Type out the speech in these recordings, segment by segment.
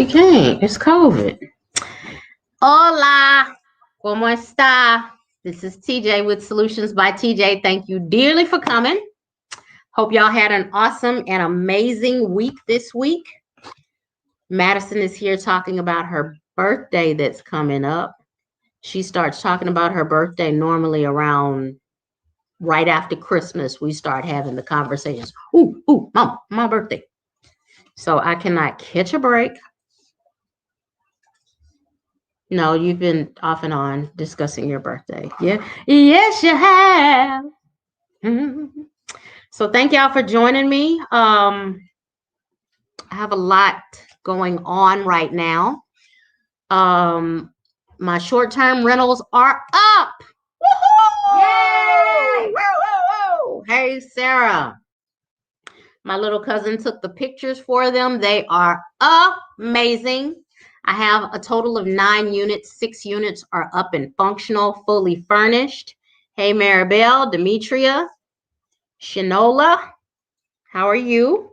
She can't. It's COVID. Hola. ¿Cómo está? This is TJ with Solutions by TJ. Thank you dearly for coming. Hope y'all had an awesome and amazing week this week. Madison is here talking about her birthday that's coming up. She starts talking about her birthday normally around right after Christmas. We start having the conversations. Ooh, mom, my birthday. So I cannot catch a break. No, you've been off and on discussing your birthday. Yeah. Yes, you have. So thank y'all for joining me. I have a lot going on right now. My short-term rentals are up. Woohoo! Yay! Woo! Hey, Sarah. My little cousin took the pictures for them. They are amazing. I have a total of 9 units. 6 units are up and functional, fully furnished. Hey, Maribel, Demetria, Shinola, how are you?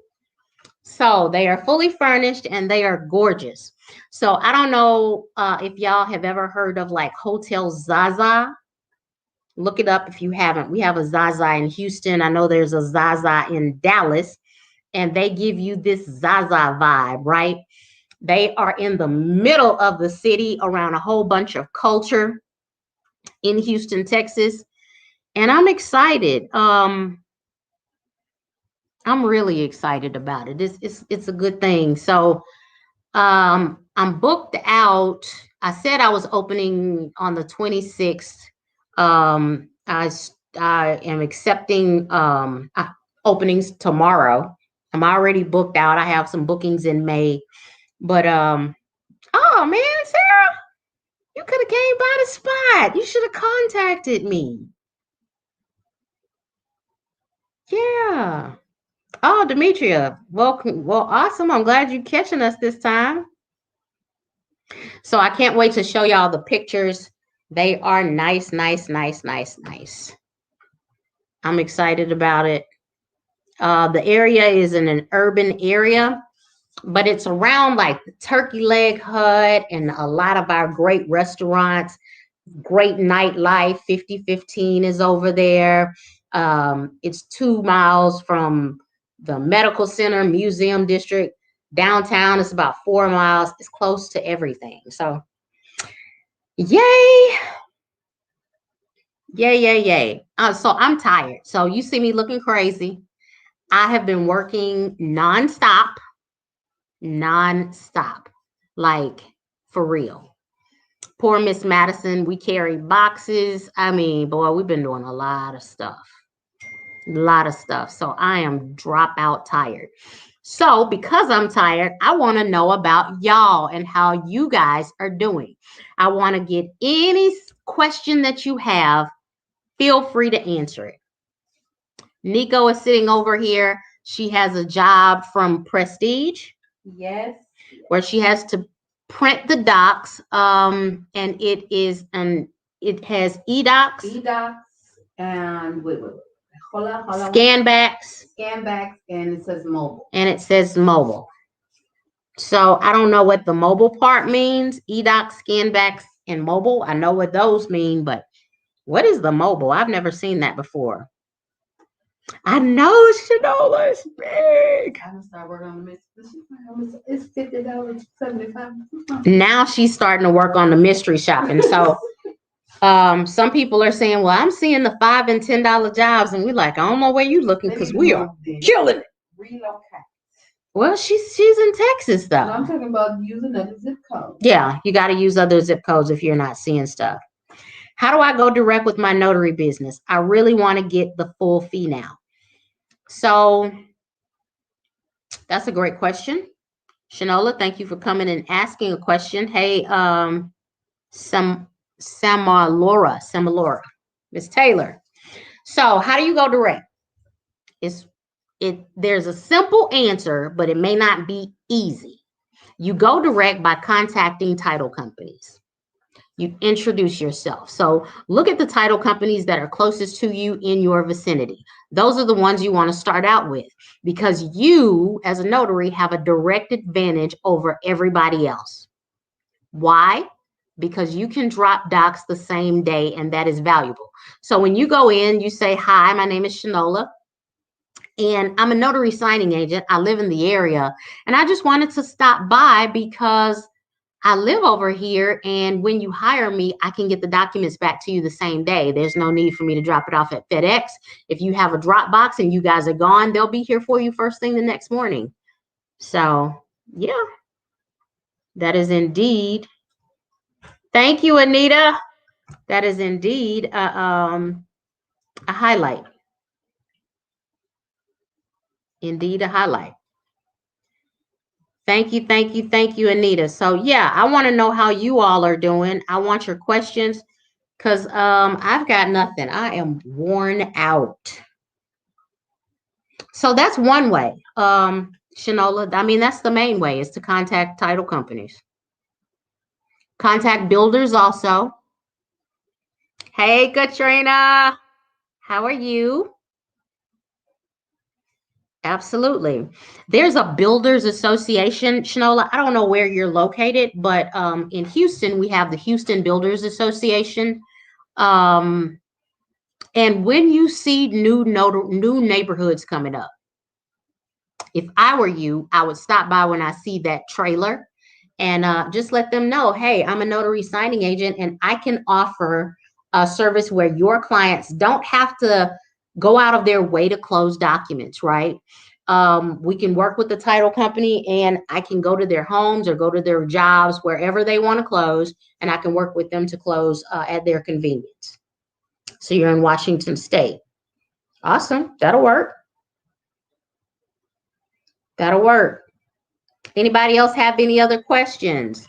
So they are fully furnished and they are gorgeous. So I don't know if y'all have ever heard of like Hotel Zaza. Look it up if you haven't. We have a Zaza in Houston. I know there's a Zaza in Dallas, and they give you this Zaza vibe, right? They are in the middle of the city around a whole bunch of culture in Houston, Texas. And I'm excited. I'm really excited about it. It's a good thing. So I'm booked out. I said I was opening on the 26th. I am accepting openings tomorrow. I'm already booked out. I have some bookings in May. But oh man, Sarah, you could have came by the spot. You should have contacted me. Yeah. Oh, Demetria, welcome. Well, awesome. I'm glad you're catching us this time. So I can't wait to show y'all the pictures. They are nice. I'm excited about it. The area is in an urban area, but it's around like the Turkey Leg Hut and a lot of our great restaurants, great nightlife. 5015 is over there. It's 2 miles from the medical center, museum district. Downtown is about 4 miles. It's close to everything. So yay. Yay. So I'm tired. So you see me looking crazy. I have been working nonstop, like for real. Poor Miss Madison, we carry boxes. I mean, boy, we've been doing a lot of stuff. So I am dropout tired. So because I'm tired, I want to know about y'all and how you guys are doing. I want to get any question that you have. Feel free to answer it. Nico is sitting over here. She has a job from Prestige. Yes. Where she has to print the docs. And it has e-docs. E-docs and wait. Hold on. Scan backs, and it says mobile. So I don't know what the mobile part means. E-docs, scan backs, and mobile. I know what those mean, but what is the mobile? I've never seen that before. I know Shinola is big. I'm gonna start working on the mystery. It's $50.75. Now she's starting to work on the mystery shopping. So some people are saying, well, I'm seeing the $5 and $10 jobs, and we're like, I don't know where you looking because we are killing it. Relocate. Well, she's in Texas though. No, I'm talking about using other zip codes. Yeah, you got to use other zip codes if you're not seeing stuff. How do I go direct with my notary business? I really want to get the full fee now. So that's a great question. Shinola, thank you for coming and asking a question. Hey, Samalora, Miss Taylor. So how do you go direct? There's a simple answer, but it may not be easy. You go direct by contacting title companies. You introduce yourself. So look at the title companies that are closest to you in your vicinity. Those are the ones you want to start out with, because you as a notary have a direct advantage over everybody else. Why? Because you can drop docs the same day, and that is valuable. So when you go in, you say, hi, my name is Shanola, and I'm a notary signing agent. I live in the area, and I just wanted to stop by because I live over here, and when you hire me, I can get the documents back to you the same day. There's no need for me to drop it off at FedEx. If you have a drop box and you guys are gone, they'll be here for you first thing the next morning. So, yeah, that is indeed. Thank you, Anita. That is indeed a highlight. Indeed, a highlight. Thank you, thank you, thank you, Anita. So, yeah, I want to know how you all are doing. I want your questions. Because I've got nothing. I am worn out. So that's one way. Shanola, I mean, that's the main way, is to contact title companies. Contact builders also. Hey, Katrina. How are you? Absolutely. There's a builders association, Shanola. I don't know where you're located, but in Houston, we have the Houston Builders Association. And when you see new neighborhoods coming up, if I were you, I would stop by when I see that trailer and just let them know, hey, I'm a notary signing agent, and I can offer a service where your clients don't have to go out of their way to close documents, right? We can work with the title company, and I can go to their homes or go to their jobs, wherever they want to close, and I can work with them to close at their convenience. So you're in Washington State. Awesome. That'll work. That'll work. Anybody else have any other questions?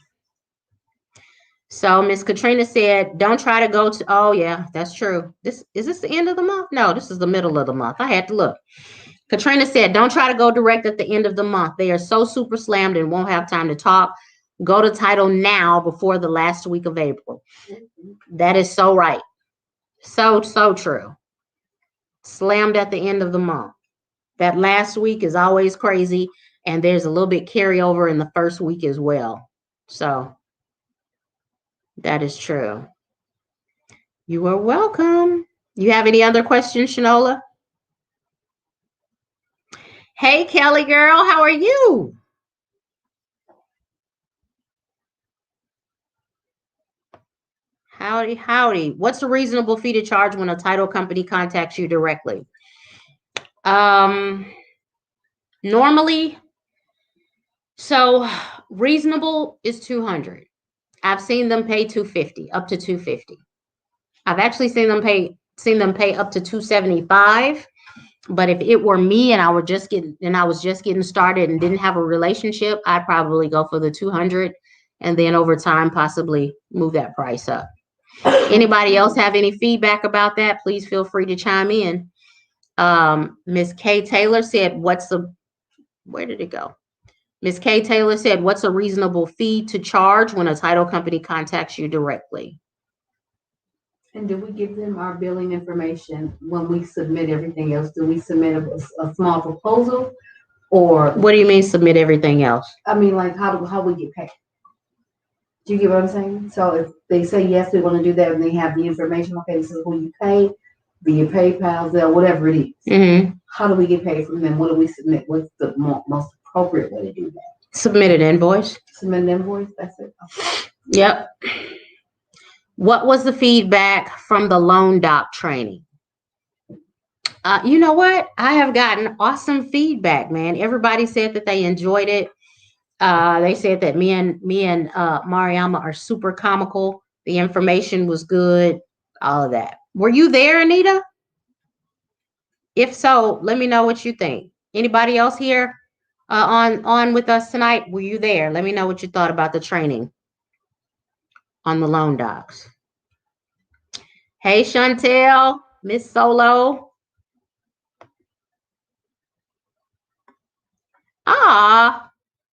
So Miss Katrina said, don't try to go to, oh yeah, that's true. Is this the end of the month? No, this is the middle of the month. I had to look. Katrina said, don't try to go direct at the end of the month. They are so super slammed and won't have time to talk. Go to title now before the last week of April. That is so right. So true. Slammed at the end of the month. That last week is always crazy, and there's a little bit carryover in the first week as well. So that is true. You are welcome. You have any other questions, Shanola? Hey, Kelly girl, how are you? Howdy, howdy. What's a reasonable fee to charge when a title company contacts you directly? Normally, so reasonable is $200. I've seen them pay $250, up to $250. I've actually seen them pay up to $275. But if it were me and I was just getting started and didn't have a relationship, I'd probably go for the $200, and then over time possibly move that price up. Anybody else have any feedback about that? Please feel free to chime in. Miss K Taylor said, where did it go? Miss K Taylor said, what's a reasonable fee to charge when a title company contacts you directly? And do we give them our billing information when we submit everything else? Do we submit a small proposal, or what do you mean submit everything else? I mean, like how we get paid? Do you get what I'm saying? So if they say yes, we want to do that, and they have the information, okay, this is who you pay, via PayPal, Zelle, whatever it is. Mm-hmm. How do we get paid from them? What do we submit? What's the most appropriate way to do that? Submit an invoice. Submit an invoice. That's it. Okay. Yep. What was the feedback from the loan doc training? You know what? I have gotten awesome feedback, man. Everybody said that they enjoyed it. They said that me and Mariama are super comical. The information was good. All of that. Were you there, Anita? If so, let me know what you think. Anybody else here on with us tonight? Were you there? Let me know what you thought about the training on the loan docs. Hey, Chantel, Miss Solo.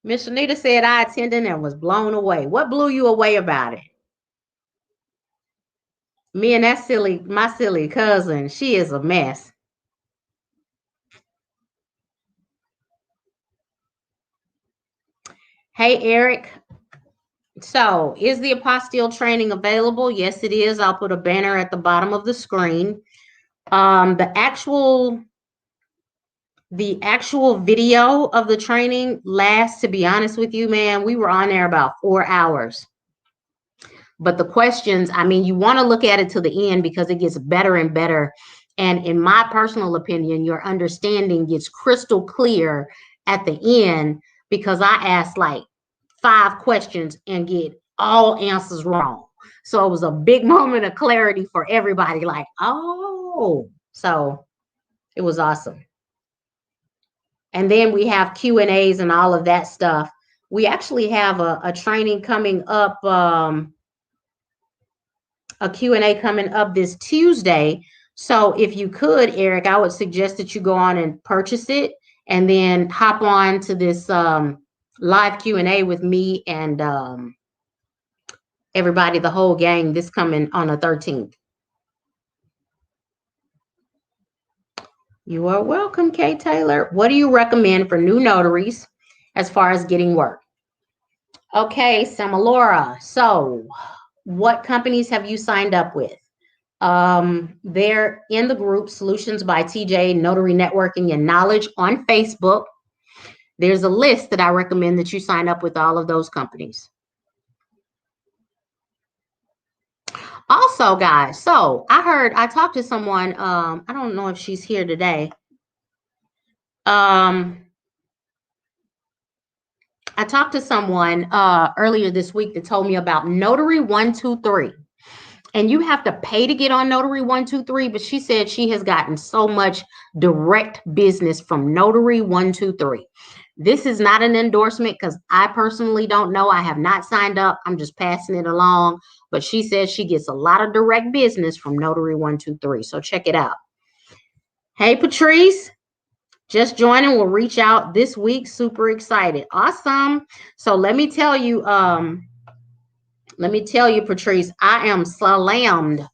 Miss Anita said I attended and was blown away. What blew you away about it? Me and my silly cousin, she is a mess. Hey, Eric. So, is the apostille training available? Yes, it is. I'll put a banner at the bottom of the screen. The actual video of the training lasts, to be honest with you, man, we were on there about 4 hours. But the questions, I mean, you want to look at it to the end because it gets better and better. And in my personal opinion, your understanding gets crystal clear at the end because I asked like 5 questions and get all answers wrong. So it was a big moment of clarity for everybody, like, oh, so it was awesome. And then we have Q&As and all of that stuff. We actually have a training coming up, a Q&A coming up this Tuesday. So if you could, Eric, I would suggest that you go on and purchase it and then hop on to this live Q&A with me and everybody, the whole gang, this coming on the 13th. You are welcome, Kay Taylor. What do you recommend for new notaries as far as getting work? Okay, Samalora. So what companies have you signed up with? They're in the group Solutions by TJ, Notary Networking and Knowledge on Facebook. There's a list that I recommend that you sign up with all of those companies. Also, guys, so I talked to someone, I don't know if she's here today. I talked to someone earlier this week that told me about Notary 123. And you have to pay to get on Notary 123, but she said she has gotten so much direct business from Notary 123. This is not an endorsement because I personally don't know. I have not signed up. I'm just passing it along. But she says she gets a lot of direct business from Notary 123. So check it out. Hey, Patrice. Just joining. We'll reach out this week. Super excited. Awesome. So let me tell you, Patrice, I am slammed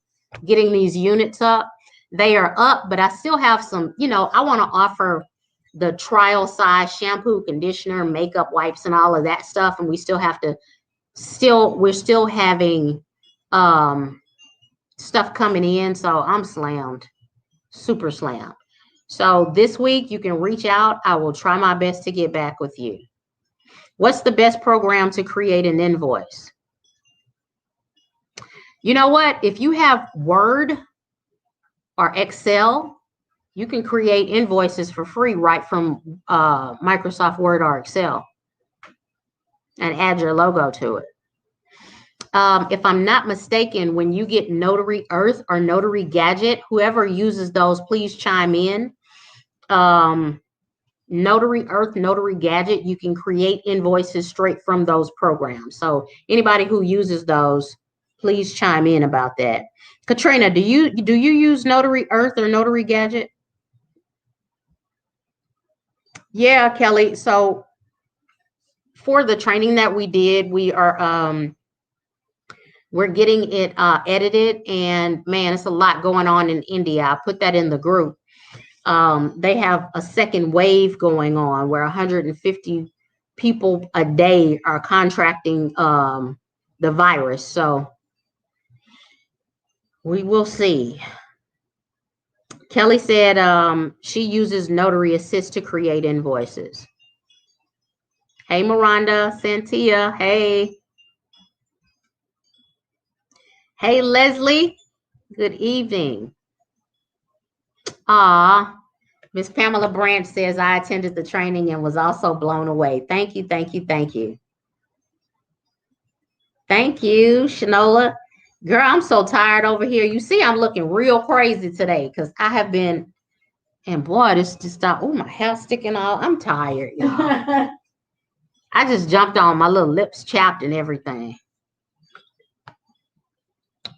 getting these units up. They are up, but I still have some, I want to offer the trial size shampoo, conditioner, makeup wipes, and all of that stuff. And we still have to, we're still having stuff coming in. So I'm slammed, super slammed. So this week you can reach out. I will try my best to get back with you. What's the best program to create an invoice? You know what? If you have Word or Excel, you can create invoices for free right from Microsoft Word or Excel and add your logo to it. If I'm not mistaken, when you get Notary Earth or Notary Gadget, whoever uses those, please chime in. Notary Earth, Notary Gadget, you can create invoices straight from those programs. So anybody who uses those, please chime in about that. Katrina, do you use Notary Earth or Notary Gadget? Yeah, Kelly. So for the training that we did, we are we're getting it edited, and man, it's a lot going on in India. I put that in the group. They have a second wave going on where 150 people a day are contracting the virus. So we will see. Kelly said she uses Notary Assist to create invoices. Hey, Miranda, Santia, hey. Hey, Leslie, good evening. Miss Pamela Branch says, I attended the training and was also blown away. Thank you, thank you, thank you. Thank you, Shanola. Girl, I'm so tired over here. You see, I'm looking real crazy today because I have been, and boy, this just, oh, my hair's sticking all. I'm tired, y'all. I just jumped on, my little lips chapped and everything.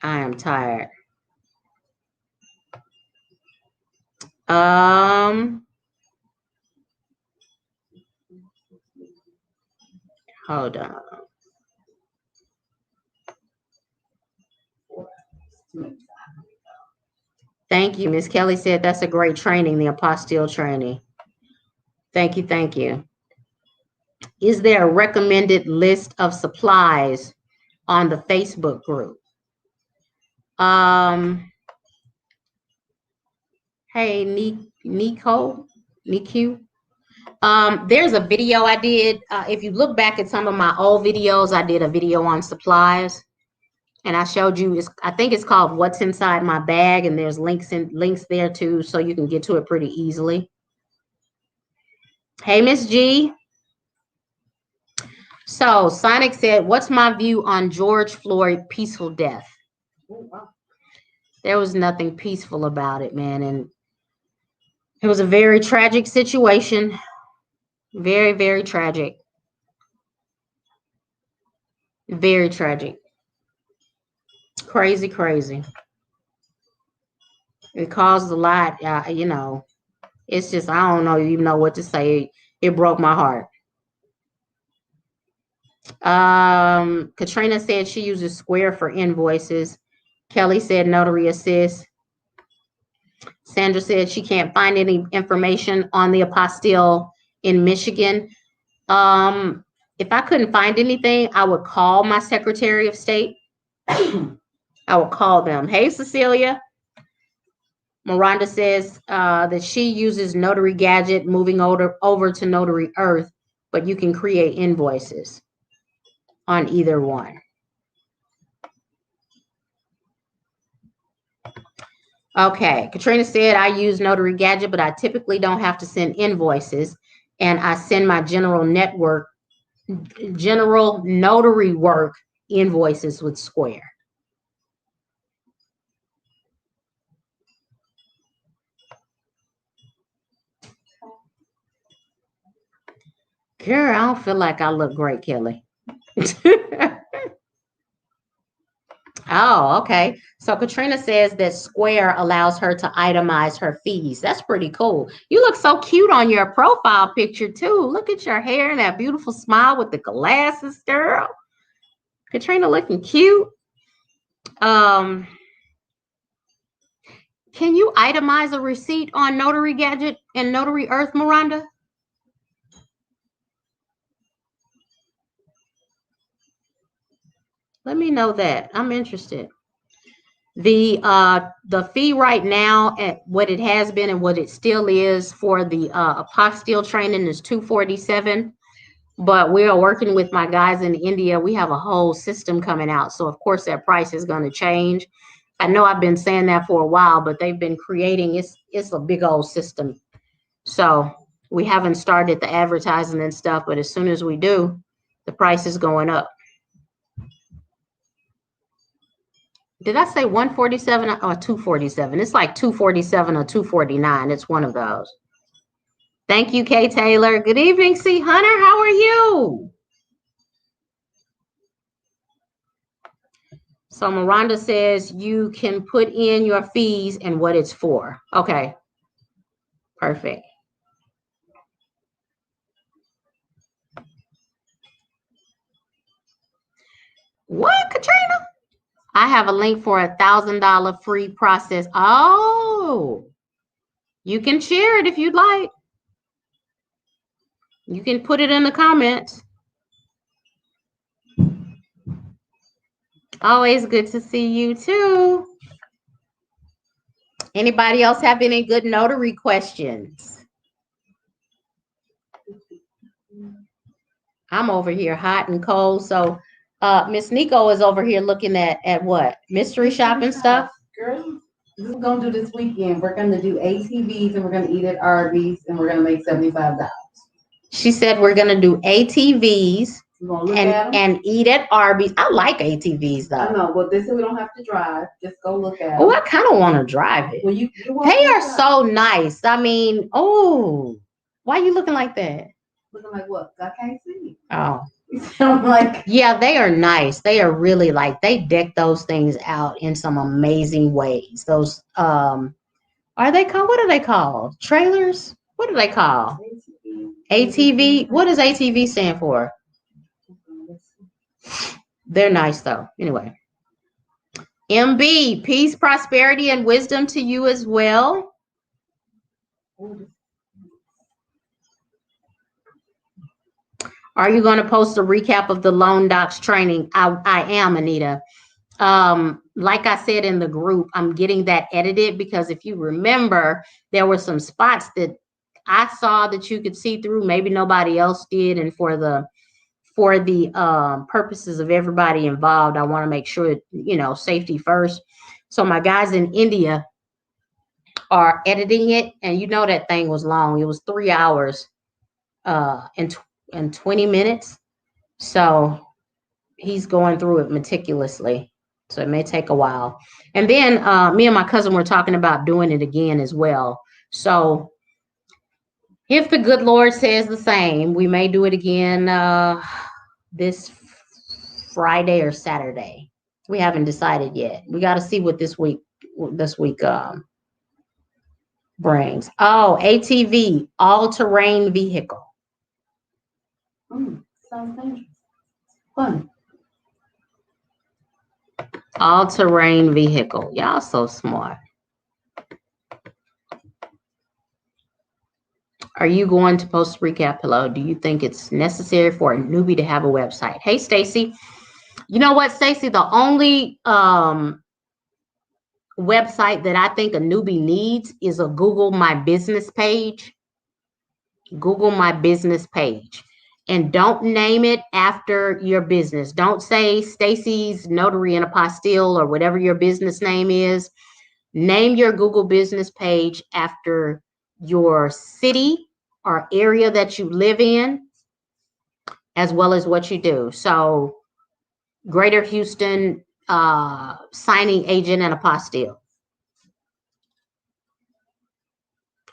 I am tired. Hold on. Thank you. Miss Kelly said that's a great training, the apostille training. Thank you. Thank you. Is there a recommended list of supplies on the Facebook group? Hey, Nico. There's a video I did. If you look back at some of my old videos, I did a video on supplies. And I showed you, I think it's called What's Inside My Bag, and there's links there too, so you can get to it pretty easily. Hey, Miss G. So Sonic said, what's my view on George Floyd peaceful death? Oh, wow. There was nothing peaceful about it, man. And it was a very tragic situation. Very, very tragic. Very tragic. Crazy, crazy. It caused a lot, you know. It's just, I don't know, even know what to say. It broke my heart. Katrina said she uses Square for invoices. Kelly said Notary Assist. Sandra said she can't find any information on the apostille in Michigan. If I couldn't find anything, I would call my Secretary of State. I would call them. Hey, Cecilia. Miranda says that she uses Notary Gadget, moving over to Notary Earth, but you can create invoices on either one. Okay, Katrina said I use Notary Gadget, but I typically don't have to send invoices, and I send my general notary work invoices with Square. Girl, I don't feel like I look great, Kelly. Oh, okay. So Katrina says that Square allows her to itemize her fees. That's pretty cool. You look so cute on your profile picture too. Look at your hair and that beautiful smile with the glasses, girl. Katrina looking cute. Can you itemize a receipt on Notary Gadget and Notary Earth, Miranda? Let me know that. I'm interested. The fee right now at what it has been and what it still is for the apostille training is $247. But we are working with my guys in India. We have a whole system coming out. So of course that price is going to change. I know I've been saying that for a while, but they've been creating, it's a big old system. So we haven't started the advertising and stuff, but as soon as we do, the price is going up. Did I say 147 or 247? It's like 247 or 249. It's one of those. Thank you, Kay Taylor. Good evening, C. Hunter. How are you? So Miranda says you can put in your fees and what it's for. Okay. Perfect. What, Katrina? I have a link for $1,000 free process. Oh, you can share it if you'd like. You can put it in the comments. Always good to see you too. Anybody else have any good notary questions? I'm over here hot and cold. So Miss Nico is over here looking at what? Mystery shopping stuff? Girl, this is going to do this weekend. We're going to do ATVs and we're going to eat at Arby's and we're going to make $75. She said we're going to do ATVs and eat at Arby's. I like ATVs though. I know, but they said we don't have to drive. Just go look at them. Oh, I kind of want to drive it. Well, they are so nice. I mean, oh, why are you looking like that? Looking like what? I can't see. Oh. I'm like, yeah, they are nice. They are really like, they deck those things out in some amazing ways. Those, are they called, what are they called? Trailers? What are they called? ATV. What does ATV stand for? They're nice though. Anyway, MB, peace, prosperity, and wisdom to you as well. Are you going to post a recap of the loan docs training? I am, Anita. Like I said in the group, I'm getting that edited because if you remember, there were some spots that I saw that you could see through. Maybe nobody else did. And for the purposes of everybody involved, I want to make sure, safety first. So my guys in India are editing it. And that thing was long. It was 3 hours and 20 minutes. So he's going through it meticulously. So it may take a while. And then me and my cousin were talking about doing it again as well. So if the good Lord says the same, we may do it again this Friday or Saturday. We haven't decided yet. We got to see what this week brings. Oh, ATV, all-terrain vehicle. Sounds dangerous. Fun. All-terrain vehicle. Y'all so smart. Are you going to post a recap below? Do you think it's necessary for a newbie to have a website? Hey, Stacy. You know what, Stacy? The only website that I think a newbie needs is a Google My Business page. Google My Business page. And don't name it after your business. Don't say Stacy's Notary and Apostille or whatever your business name is. Name your Google business page after your city or area that you live in, as well as what you do. So Greater Houston signing agent and apostille,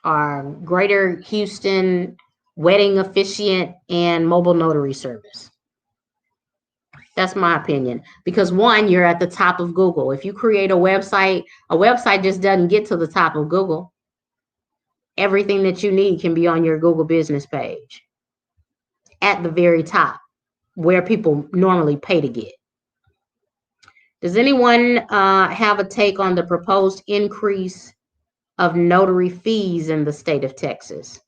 or Greater Houston wedding officiant and mobile notary service. That's my opinion. Because one, you're at the top of Google. If you create a website just doesn't get to the top of Google. Everything that you need can be on your Google business page at the very top, where people normally pay to get. Does anyone have a take on the proposed increase of notary fees in the state of Texas?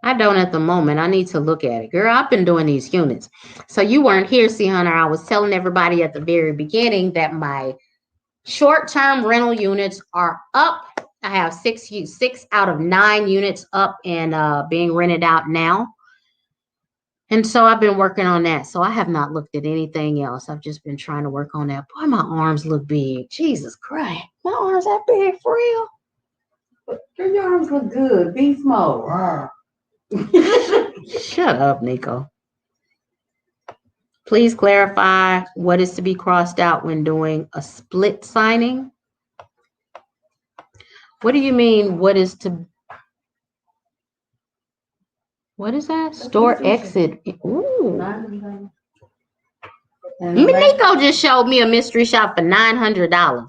I don't at the moment. I need to look at it. Girl, I've been doing these units. So you weren't here, C. Hunter. I was telling everybody at the very beginning that my short-term rental units are up. I have 6 out of 9 units up and being rented out now. And so I've been working on that. So I have not looked at anything else. I've just been trying to work on that. Boy, my arms look big. Jesus Christ. My arms that big for real? Your arms look good. Beast mode. Shut up, Nico. Please clarify what is to be crossed out when doing a split signing. What do you mean? What is that? Store exit. Ooh. Nico just showed me a mystery shop for $900.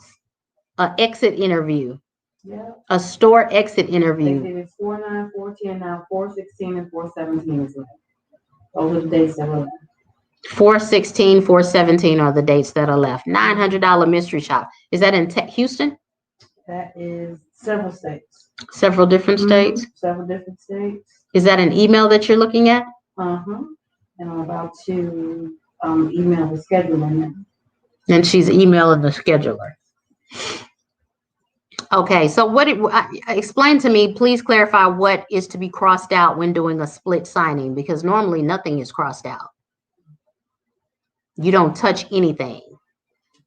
An exit interview. Yeah. A store exit interview. They did it 4/9, 4/10, now 4/16, and 4/17 is left. Those are the dates that are left. 4/16, 4/17 are the dates that are left. $900 mystery shop. Is that in Houston? That is several states. Several different states? Several different states. Is that an email that you're looking at? And I'm about to email the scheduler now. And she's emailing the scheduler. Okay, so explain to me, please clarify what is to be crossed out when doing a split signing, because normally nothing is crossed out. You don't touch anything.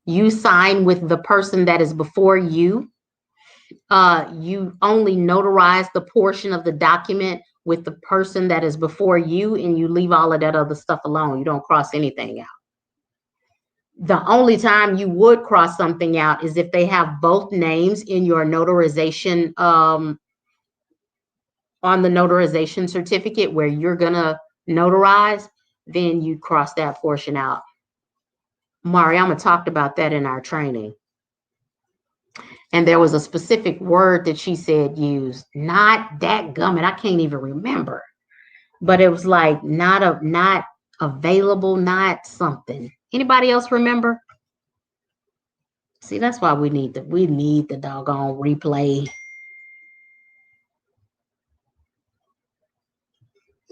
You sign with the person that is before you. You only notarize the portion of the document with the person that is before you, and you leave all of that other stuff alone. You don't cross anything out. The only time you would cross something out is if they have both names in your notarization, on the notarization certificate where you're gonna notarize, then you cross that portion out. Mariama talked about that in our training. And there was a specific word that she said use, not that gummit. I can't even remember. but it was like not available, not something. Anybody else remember? See, that's why we need the doggone replay.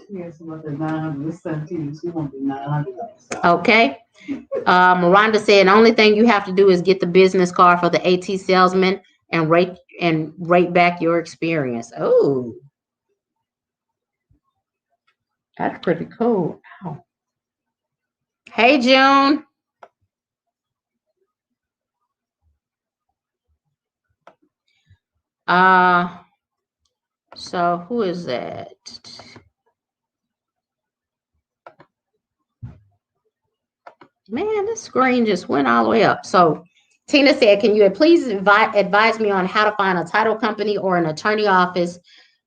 Yes, about the 917. She won't be 900. Okay. Miranda said, only thing you have to do is get the business card for the AT salesman and rate back your experience. Oh, that's pretty cool. Wow. Hey, June. So who is that? Man, this screen just went all the way up. So Tina said, can you please advise me on how to find a title company or an attorney office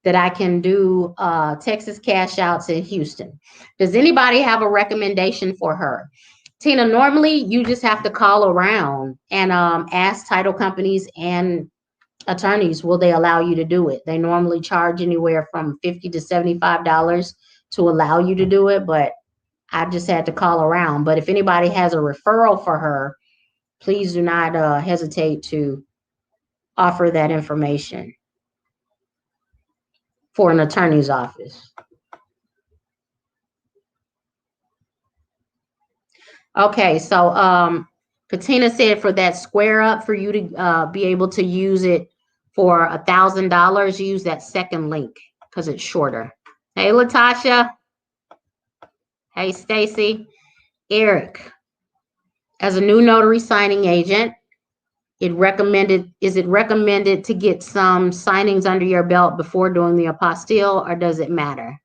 that I can do Texas cash outs in Houston? Does anybody have a recommendation for her? Tina, normally you just have to call around and ask title companies and attorneys, will they allow you to do it? They normally charge anywhere from $50 to $75 to allow you to do it, but I just had to call around. But if anybody has a referral for her, please do not hesitate to offer that information for an attorney's office. Okay, so Katina said for that square up, for you to be able to use it for $1,000, use that second link because it's shorter. Hey, Latasha. Hey, Stacy. Eric. As a new notary signing agent, is it recommended to get some signings under your belt before doing the apostille, or does it matter?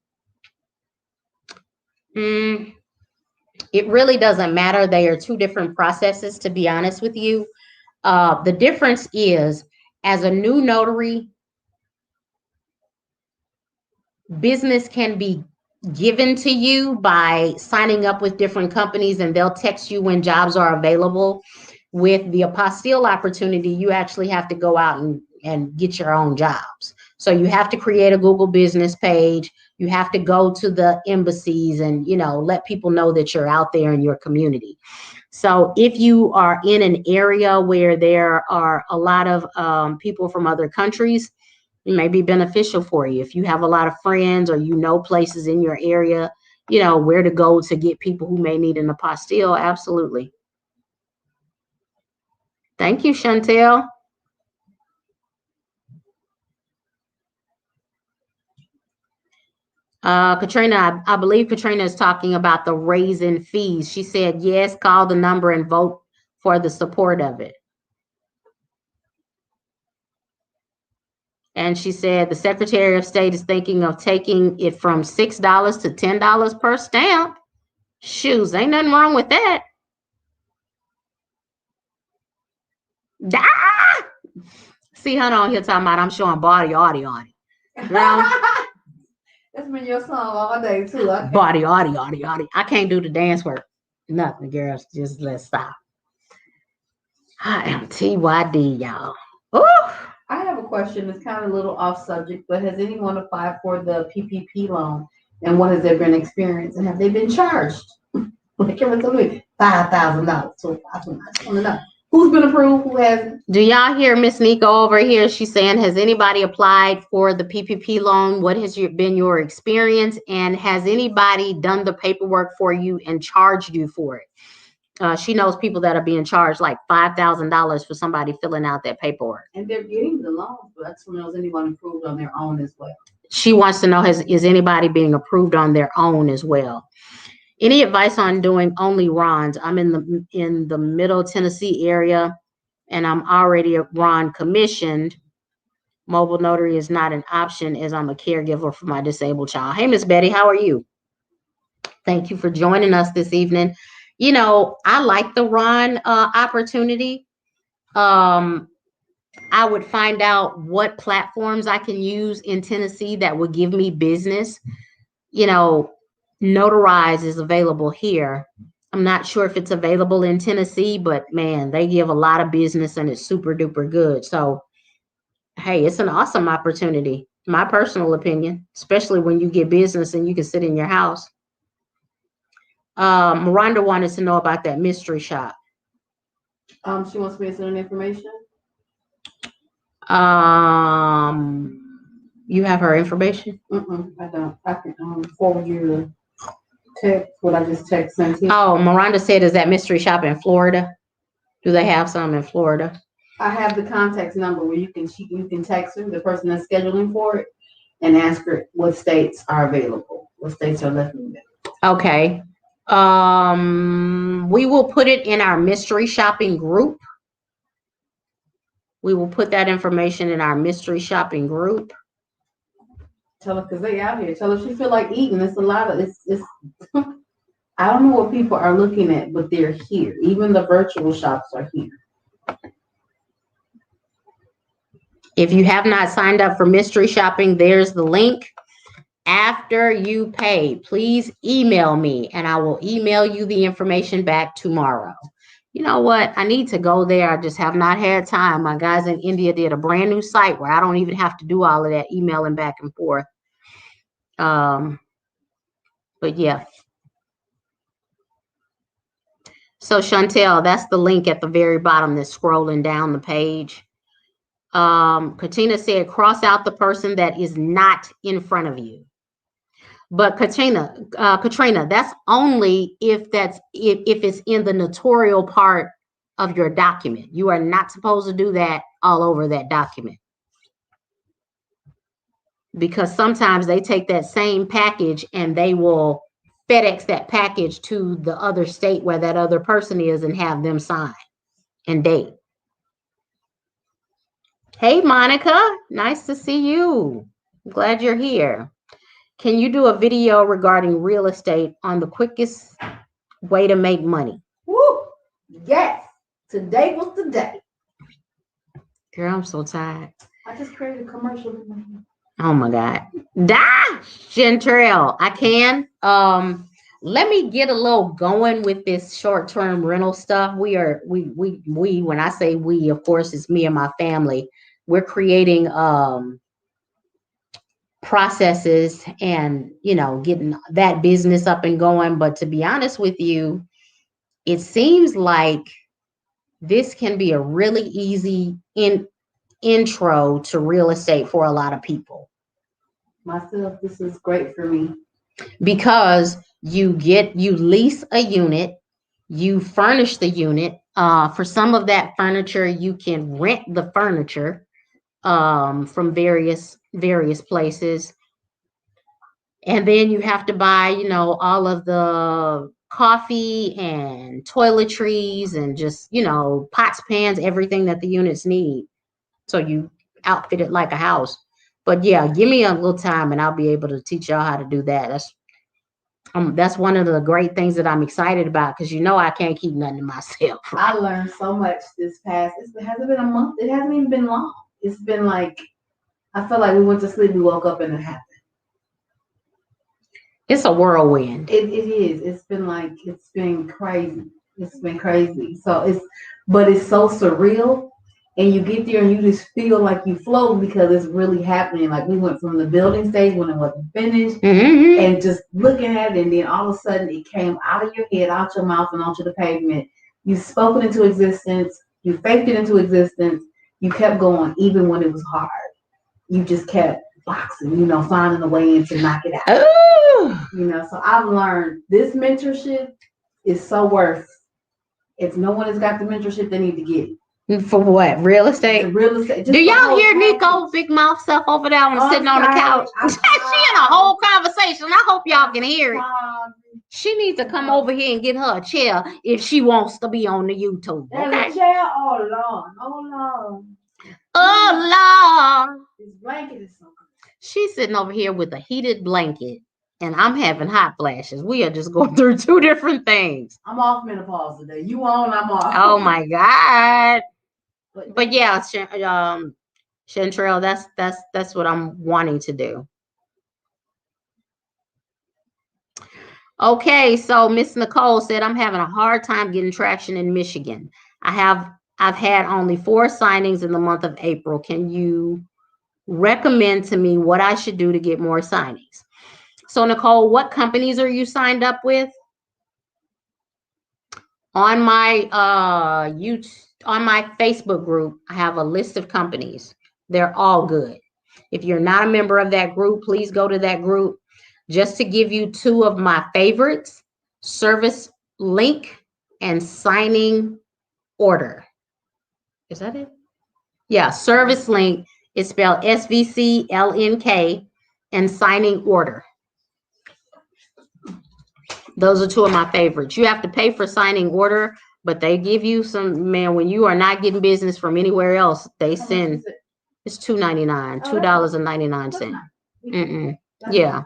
It really doesn't matter. They are two different processes, to be honest with you. The difference is, as a new notary, business can be given to you by signing up with different companies, and they'll text you when jobs are available. With the apostille opportunity, you actually have to go out and get your own jobs. So you have to create a Google business page. You have to go to the embassies and, let people know that you're out there in your community. So if you are in an area where there are a lot of people from other countries, it may be beneficial for you. If you have a lot of friends or places in your area, where to go to get people who may need an apostille, absolutely. Thank you, Chantel. Katrina, I believe Katrina is talking about the raising fees. She said, yes, call the number and vote for the support of it. And she said the Secretary of State is thinking of taking it from $6 to $10 per stamp. Shoes, ain't nothing wrong with that. Ah! See her on here talking about I'm showing body on it. That's been your song all day too. Body. I can't do the dance work. Nothing, girls. Just let's stop. I am TYD, y'all. Ooh. I have a question. It's kind of a little off subject, but has anyone applied for the PPP loan, and what has their been experience, and have they been charged? Like $5,000. So I just want to know who's been approved, who hasn't. Do y'all hear Miss Nico over here? She's saying, has anybody applied for the PPP loan? What has been your experience? And has anybody done the paperwork for you and charged you for it? She knows people that are being charged like $5,000 for somebody filling out that paperwork. And they're getting the loans, but that's when knows anyone approved on their own as well. She wants to know, is anybody being approved on their own as well? Any advice on doing only RONs? I'm in the Middle Tennessee area, and I'm already a RON commissioned. Mobile notary is not an option as I'm a caregiver for my disabled child. Hey, Miss Betty, how are you? Thank you for joining us this evening. I like the RON opportunity. I would find out what platforms I can use in Tennessee that would give me business. Notarize is available here. I'm not sure if it's available in Tennessee, but man, they give a lot of business and it's super duper good. So, hey, it's an awesome opportunity. My personal opinion, especially when you get business and you can sit in your house. Miranda wanted to know about that mystery shop. She wants me to send information. You have her information? I don't. I can forward you the text. What I just sent you. Oh, Miranda said, is that mystery shop in Florida? Do they have some in Florida? I have the contact number where you can text her, the person that's scheduling for it, and ask her what states are available, what states are left available. Okay. We will put it in our mystery shopping group. We will put that information in our mystery shopping group. Tell her, because they out here. Tell her if she feel like eating. It's a lot of it's I don't know what people are looking at, but they're here. Even the virtual shops are here. If you have not signed up for mystery shopping, there's the link. After you pay, please email me and I will email you the information back tomorrow. You know what? I need to go there. I just have not had time. My guys in India did a brand new site where I don't even have to do all of that emailing back and forth. But yeah. So Chantel, that's the link at the very bottom that's scrolling down the page. Katina said, cross out the person that is not in front of you. But Katrina, that's only if it's in the notarial part of your document. You are not supposed to do that all over that document. Because sometimes they take that same package and they will FedEx that package to the other state where that other person is and have them sign and date. Hey, Monica, nice to see you. I'm glad you're here. Can you do a video regarding real estate on the quickest way to make money? Woo! Yes. Today was the day. Girl, I'm so tired. I just created a commercial. Oh my God. Chantel, I can. Let me get a little going with this short-term rental stuff. We when I say we, of course, it's me and my family. We're creating processes and, getting that business up and going. But to be honest with you, it seems like this can be a really easy intro to real estate for a lot of people. Myself, this is great for me. Because you lease a unit, you furnish the unit. For some of that furniture, you can rent the furniture from various places. And then you have to buy, all of the coffee and toiletries and just, pots, pans, everything that the units need. So you outfit it like a house. But yeah, give me a little time and I'll be able to teach y'all how to do that. That's one of the great things that I'm excited about because I can't keep nothing to myself. I learned so much this past. It hasn't been a month. It hasn't even been long. It's been like, I feel like we went to sleep, we woke up, and it happened. It's a whirlwind. It is. It's been crazy. It's been crazy. But it's so surreal. And you get there and you just feel like you float because it's really happening. Like we went from the building stage when it wasn't finished and just looking at it. And then all of a sudden it came out of your head, out your mouth and onto the pavement. You spoke it into existence. You faked it into existence. You kept going even when it was hard. You just kept boxing, finding a way in to knock it out. Ooh. So I've learned this mentorship is so worth. If no one has got the mentorship, they need to get it. For what? Real estate? Real estate. Do y'all hear Nico big mouth self over there sitting on the couch? She in a whole conversation. I hope y'all can hear it. She needs to come over here and get her a chair if she wants to be on the YouTube. Okay? A chair? Oh Lord. Oh Lord. This blanket is so good. She's sitting over here with a heated blanket. And I'm having hot flashes. We are just going through two different things. I'm off menopause today. You on, I'm off. Oh my God. But yeah, Chantrell, that's what I'm wanting to do. Okay, so Miss Nicole said, I'm having a hard time getting traction in Michigan. I've had only 4 signings in the month of April. Can you recommend to me what I should do to get more signings. So Nicole, what companies are you signed up with? On my on my Facebook group, I have a list of companies. They're all good. If you're not a member of that group, please go to that group. Just to give you two of my favorites, Service Link and Signing Order. Is that it? Yeah, Service Link is spelled SVCLNK and Signing Order. Those are two of my favorites. You have to pay for Signing Order, but they give you some, man, when you are not getting business from anywhere else, they send, it's $2.99, $2.99. Mm-mm. Yeah.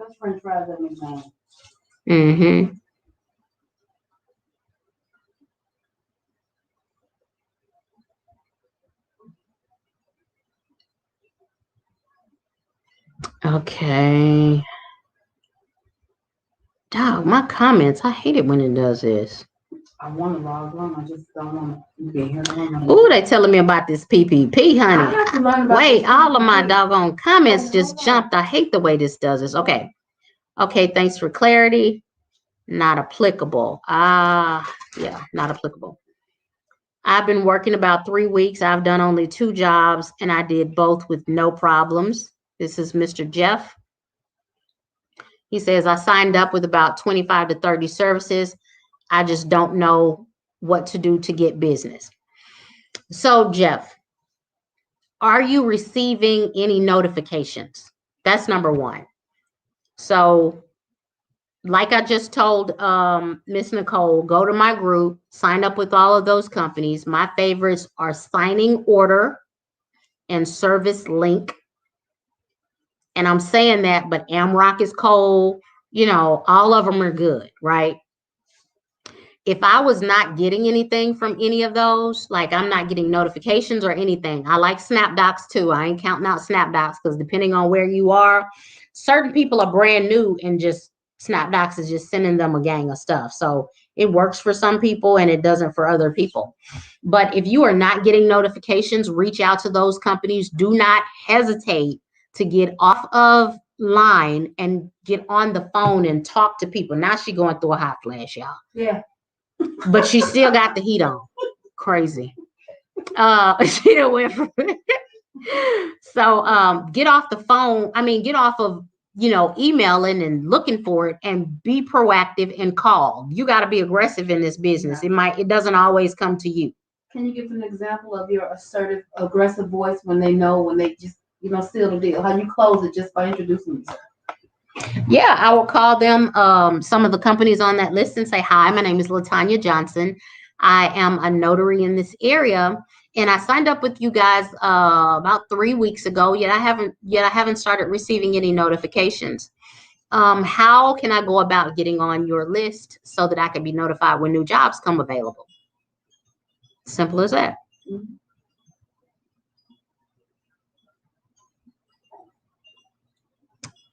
Mm-hmm. Okay. Dog, my comments. I hate it when it does this. I want to log on. I just don't want to be here. Ooh, they telling me about this PPP, honey. Wait, all of my doggone comments just jumped. I hate the way this does this. Okay. Okay, thanks for clarity. Not applicable. Yeah, not applicable. I've been working about 3 weeks. I've done only 2 jobs, and I did both with no problems. This is Mr. Jeff. He says, I signed up with about 25 to 30 services. I just don't know what to do to get business. So, Jeff, are you receiving any notifications? That's number one. So, like I just told Miss Nicole, go to my group, sign up with all of those companies. My favorites are Signing Order and Service Link. And I'm saying that, but Amrock is cold. You know, all of them are good, right? If I was not getting anything from any of those, like I'm not getting notifications or anything, I like SnapDocs too. I ain't counting out SnapDocs because depending on where you are, certain people are brand new and just SnapDocs is just sending them a gang of stuff. So it works for some people and it doesn't for other people. But if you are not getting notifications, reach out to those companies. Do not hesitate to get off of line and get on the phone and talk to people. Now she's going through a hot flash, y'all. Yeah. But she still got the heat on. Crazy. She done went from so get off the phone. I mean, get off of, you know, emailing and looking for it and be proactive and call. You got to be aggressive in this business. It doesn't always come to you. Can you give an example of your assertive, aggressive voice when they just, you know, seal the deal? How you close it just by introducing yourself? Yeah, I will call them, some of the companies on that list and say, hi, my name is LaTanya Johnson. I am a notary in this area. And I signed up with you guys about 3 weeks ago. Yet I haven't started receiving any notifications. How can I go about getting on your list so that I can be notified when new jobs come available? Simple as that. Mm-hmm.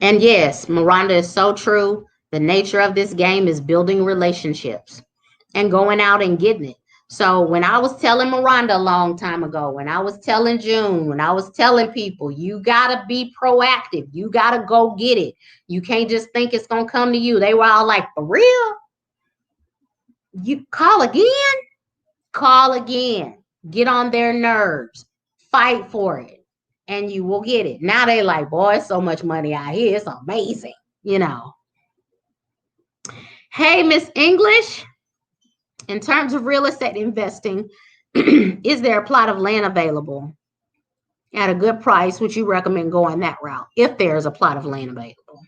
And yes, Miranda is so true. The nature of this game is building relationships and going out and getting it. So when I was telling Miranda a long time ago, when I was telling June, when I was telling people, you got to be proactive. You got to go get it. You can't just think it's going to come to you. They were all like, for real? You call again? Call again. Get on their nerves. Fight for it. And you will get it. Now they like, boy, so much money out here. It's amazing, you know. Hey, Miss English, in terms of real estate investing, is there a plot of land available at a good price? Would you recommend going that route if there's a plot of land available?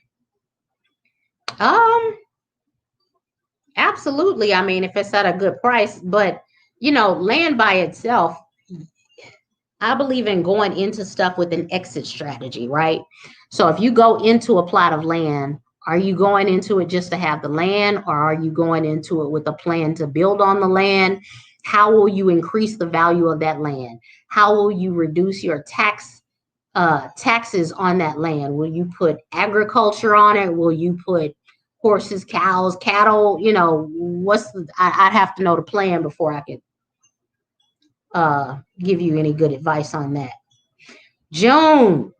Absolutely. I mean, if it's at a good price, but you know, land by itself, I believe in going into stuff with an exit strategy, right? So if you go into a plot of land, are you going into it just to have the land, or are you going into it with a plan to build on the land? How will you increase the value of that land? How will you reduce your taxes on that land? Will you put agriculture on it? Will you put horses, cows, cattle? You know, I'd have to know the plan before I could give you any good advice on that. June,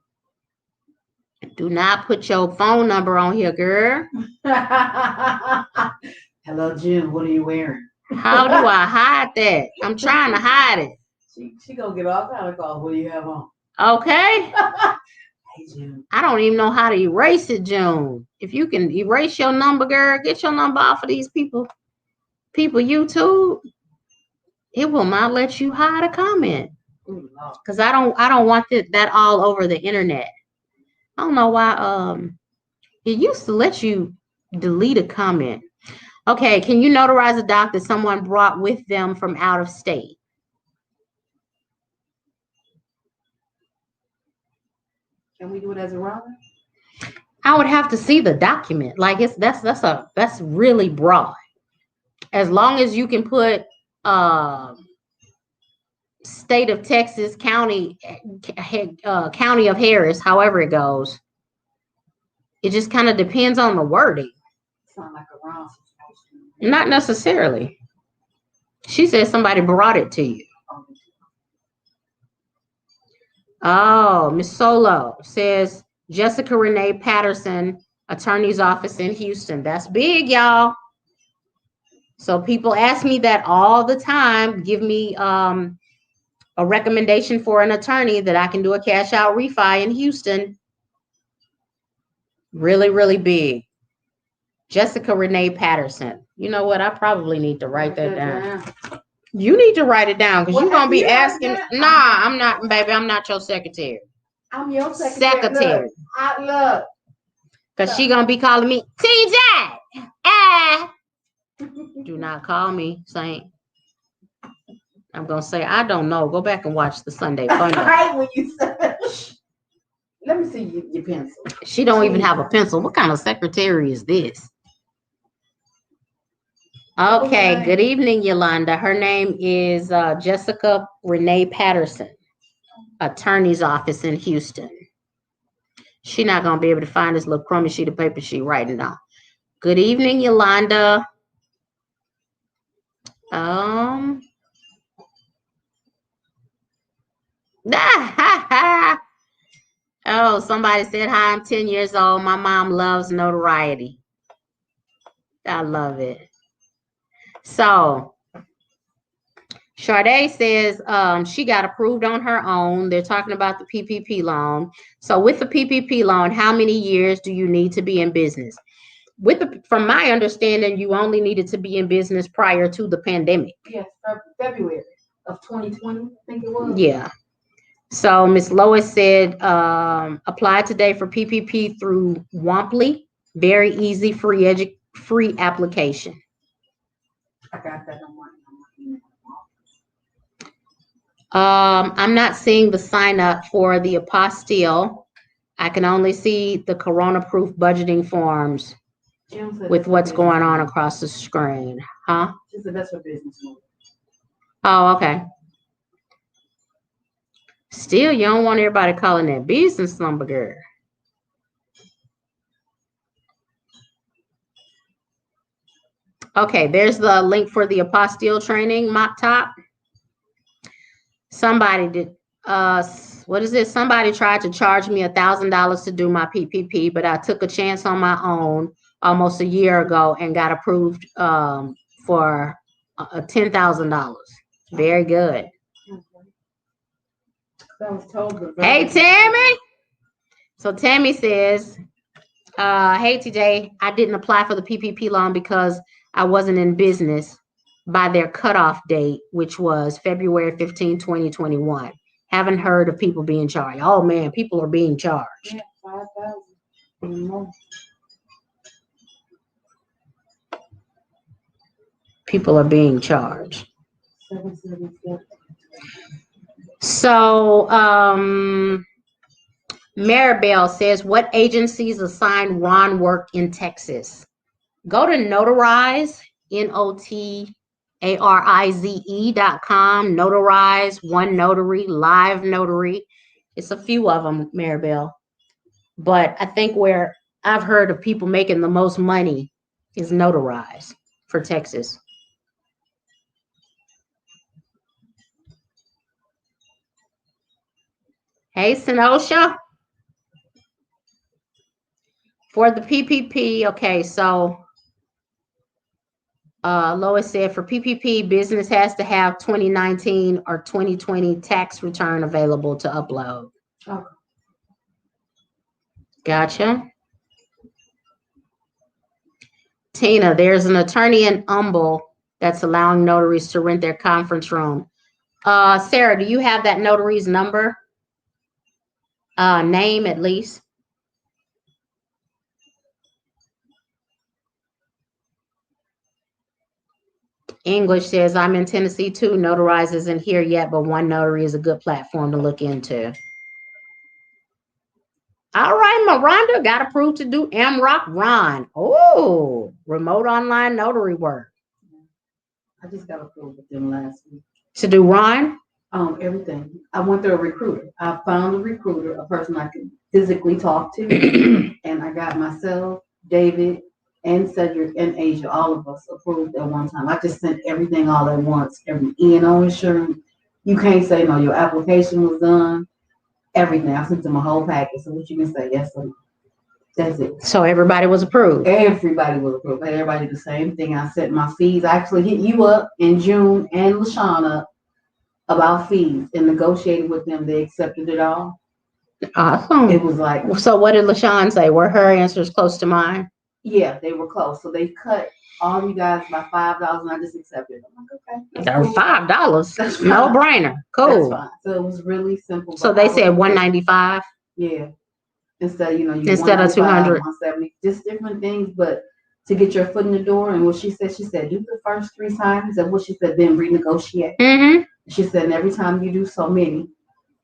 Do not put your phone number on here, girl. Hello, June. What are you wearing? How do I hide that? I'm trying to hide it. She gonna get all kind of calls. What do you have on? Okay. Hey, June. I don't even know how to erase it, June. If you can erase your number, girl, get your number off of these people. YouTube. It will not let you hide a comment. Because I don't want that all over the internet. I don't know why it used to let you delete a comment. Okay, can you notarize a doc that someone brought with them from out of state? Can we do it as a robber? I would have to see the document. Like that's really broad. As long as you can put state of Texas, county of Harris, however it goes. It just kind of depends on the wording. Sound like a wrong situation. Not necessarily. She said somebody brought it to you. Oh, Miss Solo says Jessica Renee Patterson, attorney's office in Houston. That's big, y'all. So people ask me that all the time. Give me a recommendation for an attorney that I can do a cash out refi in Houston. Really, really big. Jessica Renee Patterson. You know what? I probably need to write that down. You need to write it down because you're going to be asking. Nah, I'm not, baby. I'm not your secretary. I'm your secretary. Look. Because she's going to be calling me, TJ. Do not call me, Saint. I'm going to say, I don't know. Go back and watch the Sunday FunDay. I hate when you say that. Let me see your pencil. She don't even have a pencil. What kind of secretary is this? Okay, good evening, Yolanda. Her name is Jessica Renee Patterson, attorney's office in Houston. She's not going to be able to find this little crummy sheet of paper she's writing on. Good evening, Yolanda. Oh, somebody said, hi, I'm 10 years old. My mom loves notoriety. I love it. So, Sade says she got approved on her own. They're talking about the PPP loan. So with the PPP loan, how many years do you need to be in business? From my understanding, you only needed to be in business prior to the pandemic. Yes, February of 2020, I think it was. Yeah. So Miss Lois said, apply today for PPP through Womply. Very easy, free application. I got that on my email. I'm not seeing the sign up for the apostille. I can only see the corona-proof budgeting forms with what's going on across the screen. Huh? She said that's her business. Oh, okay. Still, you don't want everybody calling that business number, girl. Okay, there's the link for the apostille training, Mop Top. Somebody did, what is this? Somebody tried to charge me $1,000 to do my PPP, but I took a chance on my own almost a year ago and got approved for $10,000. Very good. Hey, Tammy. So Tammy says, hey, TJ, I didn't apply for the PPP loan because I wasn't in business by their cutoff date, which was February 15, 2021. Haven't heard of people being charged. Oh, man, people are being charged. Yeah, 5,000. People are being charged. So, Maribel says, what agencies assign Ron work in Texas? Go to Notarize, NOTARIZE.com, Notarize, One Notary, Live Notary. It's a few of them, Maribel. But I think where I've heard of people making the most money is Notarize for Texas. Hey, Senosha. For the PPP, okay, so Lois said for PPP, business has to have 2019 or 2020 tax return available to upload. Okay. Gotcha. Tina, there's an attorney in Humble that's allowing notaries to rent their conference room. Sarah, do you have that notary's number? Name at least. English says, I'm in Tennessee too. Notarize isn't here yet, but One Notary is a good platform to look into. All right, Miranda got approved to do AmRock Ron. Oh, remote online notary work. I just got approved with them last week. To do Ron? Everything. I went through a recruiter. I found a recruiter, a person I could physically talk to, and I got myself, David, and Cedric and Asia, all of us approved at one time. I just sent everything all at once. Every E&O insurance. You can't say no. Your application was done. Everything. I sent them a whole package. So what you can say, yes or no. That's it. So everybody was approved. Everybody was approved. Everybody did the same thing. I set my fees. I actually hit you up in June and LaShawn up about fees and negotiated with them. They accepted it all. Awesome. It was like. So what did LaShawn say? Were her answers close to mine? Yeah, they were close. So they cut all you guys by $5 and I just accepted it. I'm like, okay. $5. That's no brainer. Cool. That's fine. So it was really simple. So they said $195? Yeah. Instead, you instead of $200. $170, just different things, but to get your foot in the door. And what she said, do the first 3 times. And what she said, then renegotiate. Mm-hmm. She said, and every time you do so many,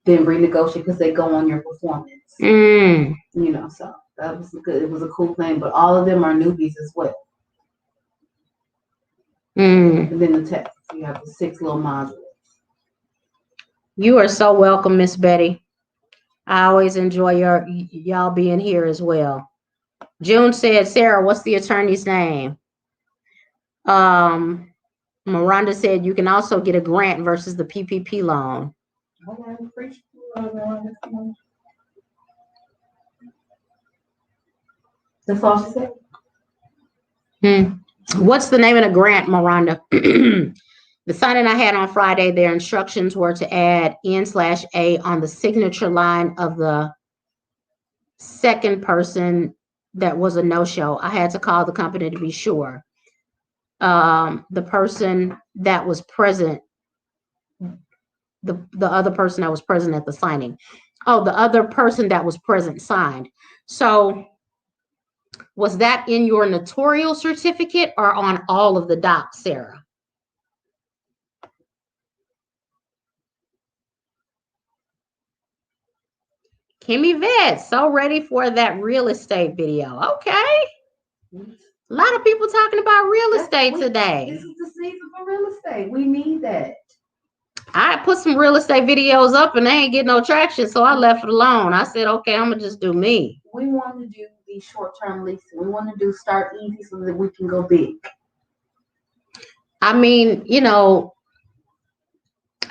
then renegotiate because they go on your performance. Mm. You know, so that was good. It was a cool thing, but all of them are newbies as well. Mm. And then the text, you have the 6 little modules. You are so welcome, Miss Betty. I always enjoy y'all being here as well. June said, Sarah, what's the attorney's name? Miranda said you can also get a grant versus the PPP loan. That's all she said. What's the name of the grant, Miranda? The signing I had on Friday, their instructions were to add N/A on the signature line of the second person that was a no-show. I had to call the company to be sure. The person that was present, the other person that was present at the signing. Oh, the other person that was present signed. So was that in your notarial certificate or on all of the docs, Sarah? Kimmy Vet, so ready for that real estate video. Okay. A lot of people talking about real estate today. This is the season for real estate. We need that. I put some real estate videos up and they ain't getting no traction, so I left it alone. I said, okay, I'm going to just do me. We want to do the short-term leasing. We want to start easy so that we can go big. I mean, you know,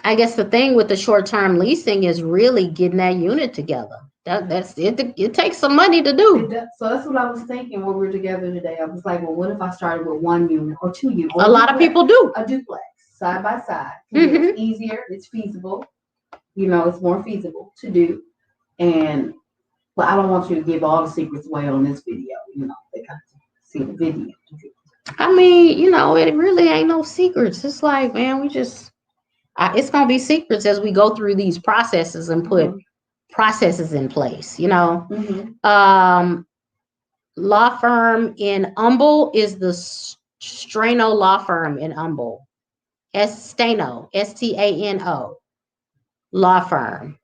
I guess the thing with the short-term leasing is really getting that unit together. That's it. It takes some money to do. So that's what I was thinking when we were together today. I was like, well, what if I started with 1 unit or 2 units? A lot of people do. A duplex, side by side. Mm-hmm. It's easier. It's feasible. You know, it's more feasible to do. But I don't want you to give all the secrets away on this video. You know, they got to see the video. I mean, you know, it really ain't no secrets. It's like, man, it's going to be secrets as we go through these processes and put processes in place, you know. Law firm in Humble is the Strano law firm in Humble. Stano, Stano law firm.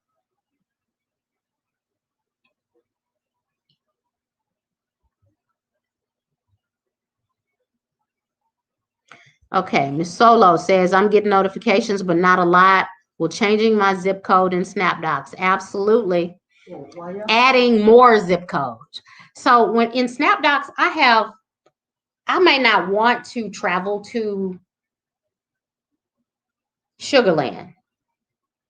Okay, Ms. Solo says, I'm getting notifications, but not a lot. Will changing my zip code in SnapDocs? Absolutely. Adding more zip codes. So when in SnapDocs, I may not want to travel to Sugar Land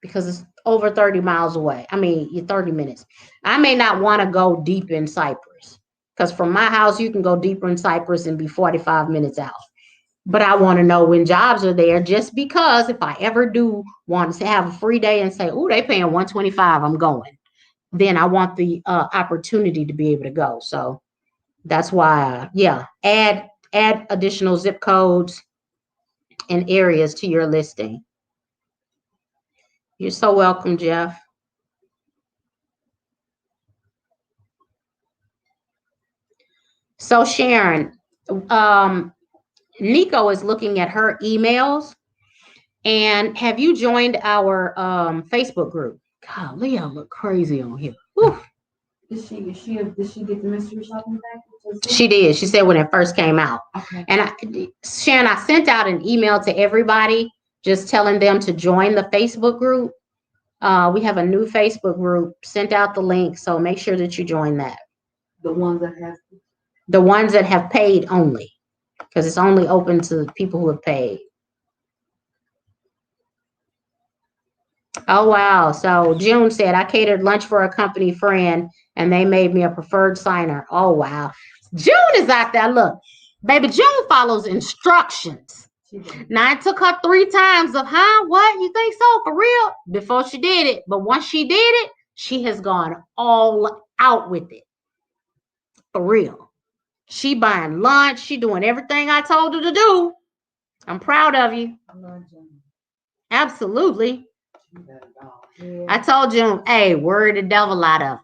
because it's over 30 miles away. I mean, you're 30 minutes. I may not want to go deep in Cyprus. Because from my house, you can go deeper in Cypress and be 45 minutes out. But I want to know when jobs are there, just because if I ever do want to have a free day and say, oh, they paying $125, I'm going. Then I want the opportunity to be able to go. So that's why, add additional zip codes and areas to your listing. You're so welcome, Jeff. So Sharon, Nico is looking at her emails. And have you joined our Facebook group? God, Leah look crazy on here. Whew. Did she get the mystery shopping package? She did. She said when it first came out. Okay. And Sharon, I sent out an email to everybody just telling them to join the Facebook group. We have a new Facebook group. Sent out the link, so make sure that you join that. The ones that have paid only, because it's only open to people who have paid. Oh, wow. So June said, I catered lunch for a company friend and they made me a preferred signer. Oh, wow. June is out there. Look, baby, June follows instructions. Now, it took her 3 times of, what? You think so? For real? Before she did it. But once she did it, she has gone all out with it. For real. She buying lunch. She doing everything I told her to do. I'm proud of you. Absolutely. I told you, hey, worry the devil out of.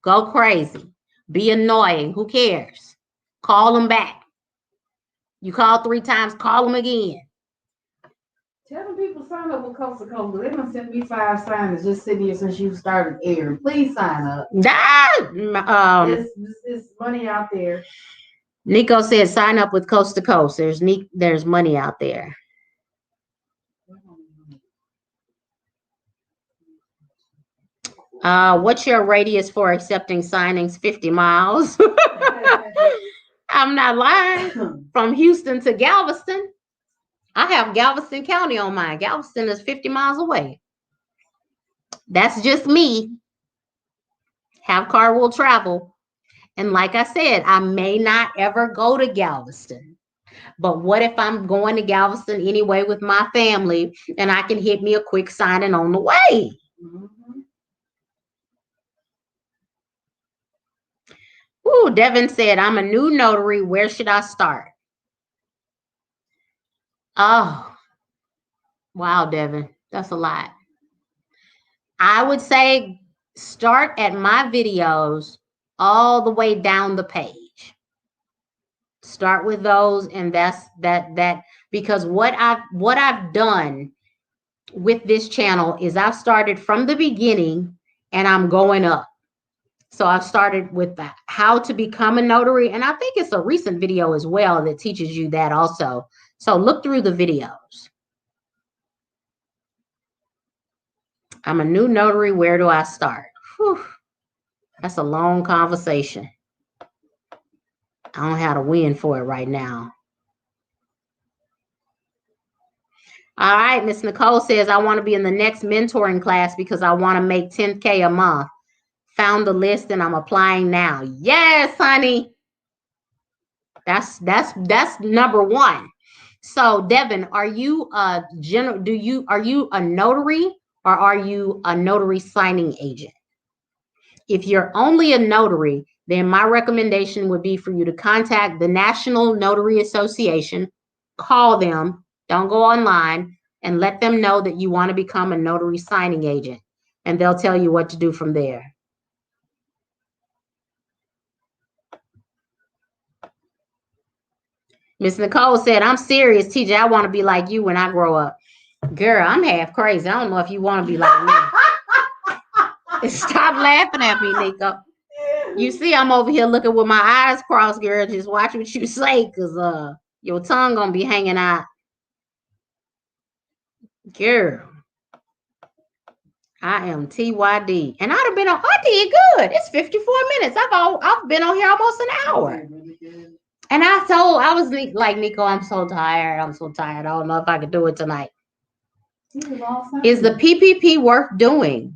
Go crazy. Be annoying. Who cares? Call them back. You call 3 times, call them again. Tell them people sign up with Coast to Coast. They're going to send me 5 signers just sitting here since you started airing. Please sign up. There's money out there. Nico said sign up with Coast to Coast. There's money out there. What's your radius for accepting signings? 50 miles. I'm not lying. From Houston to Galveston. I have Galveston County on mine. Galveston is 50 miles away. That's just me. Have car will travel. And like I said, I may not ever go to Galveston. But what if I'm going to Galveston anyway with my family and I can hit me a quick signing on the way? Mm-hmm. Ooh, Devin said, I'm a new notary. Where should I start? Oh, wow, Devin. That's a lot. I would say start at my videos all the way down the page. Start with those, and that's that because what I've done with this channel is I've started from the beginning and I'm going up. So I've started with how to become a notary. And I think it's a recent video as well that teaches you that also. So look through the videos. I'm a new notary. Where do I start? Whew. That's a long conversation. I don't have to win for it right now. All right. Miss Nicole says, I want to be in the next mentoring class because I want to make 10K a month. Found the list and I'm applying now. Yes, honey. That's number 1. So Devin, are you a notary or are you a notary signing agent? If you're only a notary, then my recommendation would be for you to contact the National Notary Association, call them, don't go online, and let them know that you want to become a notary signing agent, and they'll tell you what to do from there. Miss Nicole said, I'm serious, TJ. I want to be like you when I grow up. Girl, I'm half crazy. I don't know if you want to be like me. Stop laughing at me, Nico. You see, I'm over here looking with my eyes crossed, girl. Just watch what you say, because your tongue going to be hanging out. Girl, I am TYD. And I'd have been on, I did good. It's 54 minutes. I've been on here almost an hour. And I was like, Nico, I'm so tired. I'm so tired. I don't know if I could do it tonight. Is the PPP worth doing?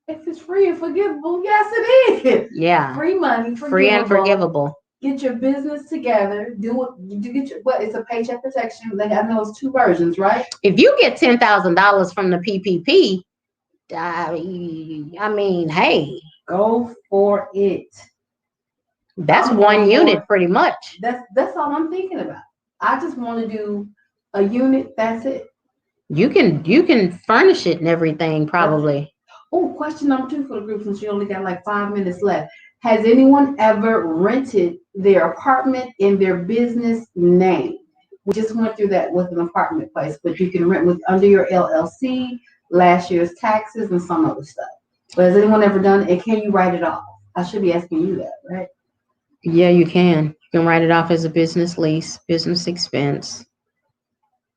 If it's free and forgivable, yes, it is. Yeah. Free money, Free and forgivable. Get your business together. It's a paycheck protection. Like I know it's two versions, right? If you get $10,000 from the PPP, I mean, hey, go for it. That's one unit, pretty much. That's all I'm thinking about. I just want to do a unit. That's it. You can furnish it and everything, probably. Oh, question number 2 for the group, since you only got like 5 minutes left. Has anyone ever rented their apartment in their business name? We just went through that with an apartment place, but you can rent with under your LLC, last year's taxes, and some other stuff. But has anyone ever done it? And can you write it off? I should be asking you that, right? Yeah, you can. You can write it off as a business lease, business expense.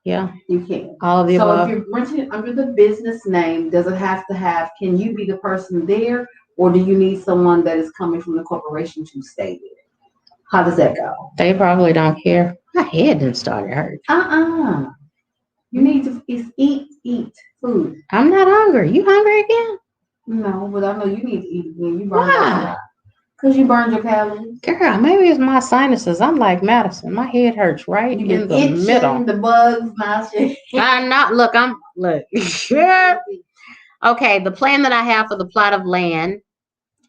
Yeah, you can. All of the above. So if you're renting it under the business name, does it have to have? Can you be the person there, or do you need someone that is coming from the corporation to stay there? How does that go? They probably don't care. My head didn't start hurt. You need to eat food. I'm not hungry. You hungry again? No, but I know you need to eat again. You burned out. Because you burned your calories. Girl, maybe it's my sinuses. I'm like Madison. My head hurts right in the middle. The bugs, I'm not. Look. Okay, the plan that I have for the plot of land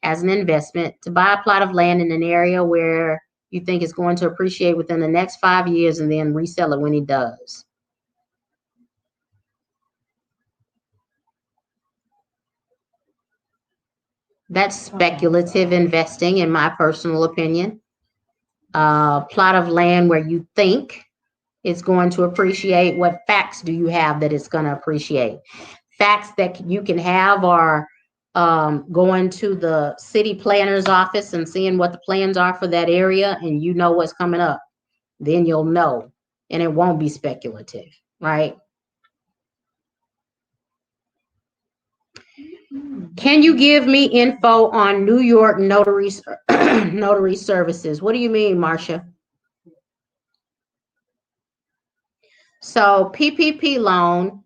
as an investment, to buy a plot of land in an area where you think it's going to appreciate within the next 5 years and then resell it when it does. That's speculative investing, in my personal opinion. Plot of land where you think it's going to appreciate. What facts do you have that it's going to appreciate? Facts that you can have are going to the city planner's office and seeing what the plans are for that area, and you know what's coming up. Then you'll know, and it won't be speculative, right? Can you give me info on New York notary services? What do you mean, Marcia? So PPP loan,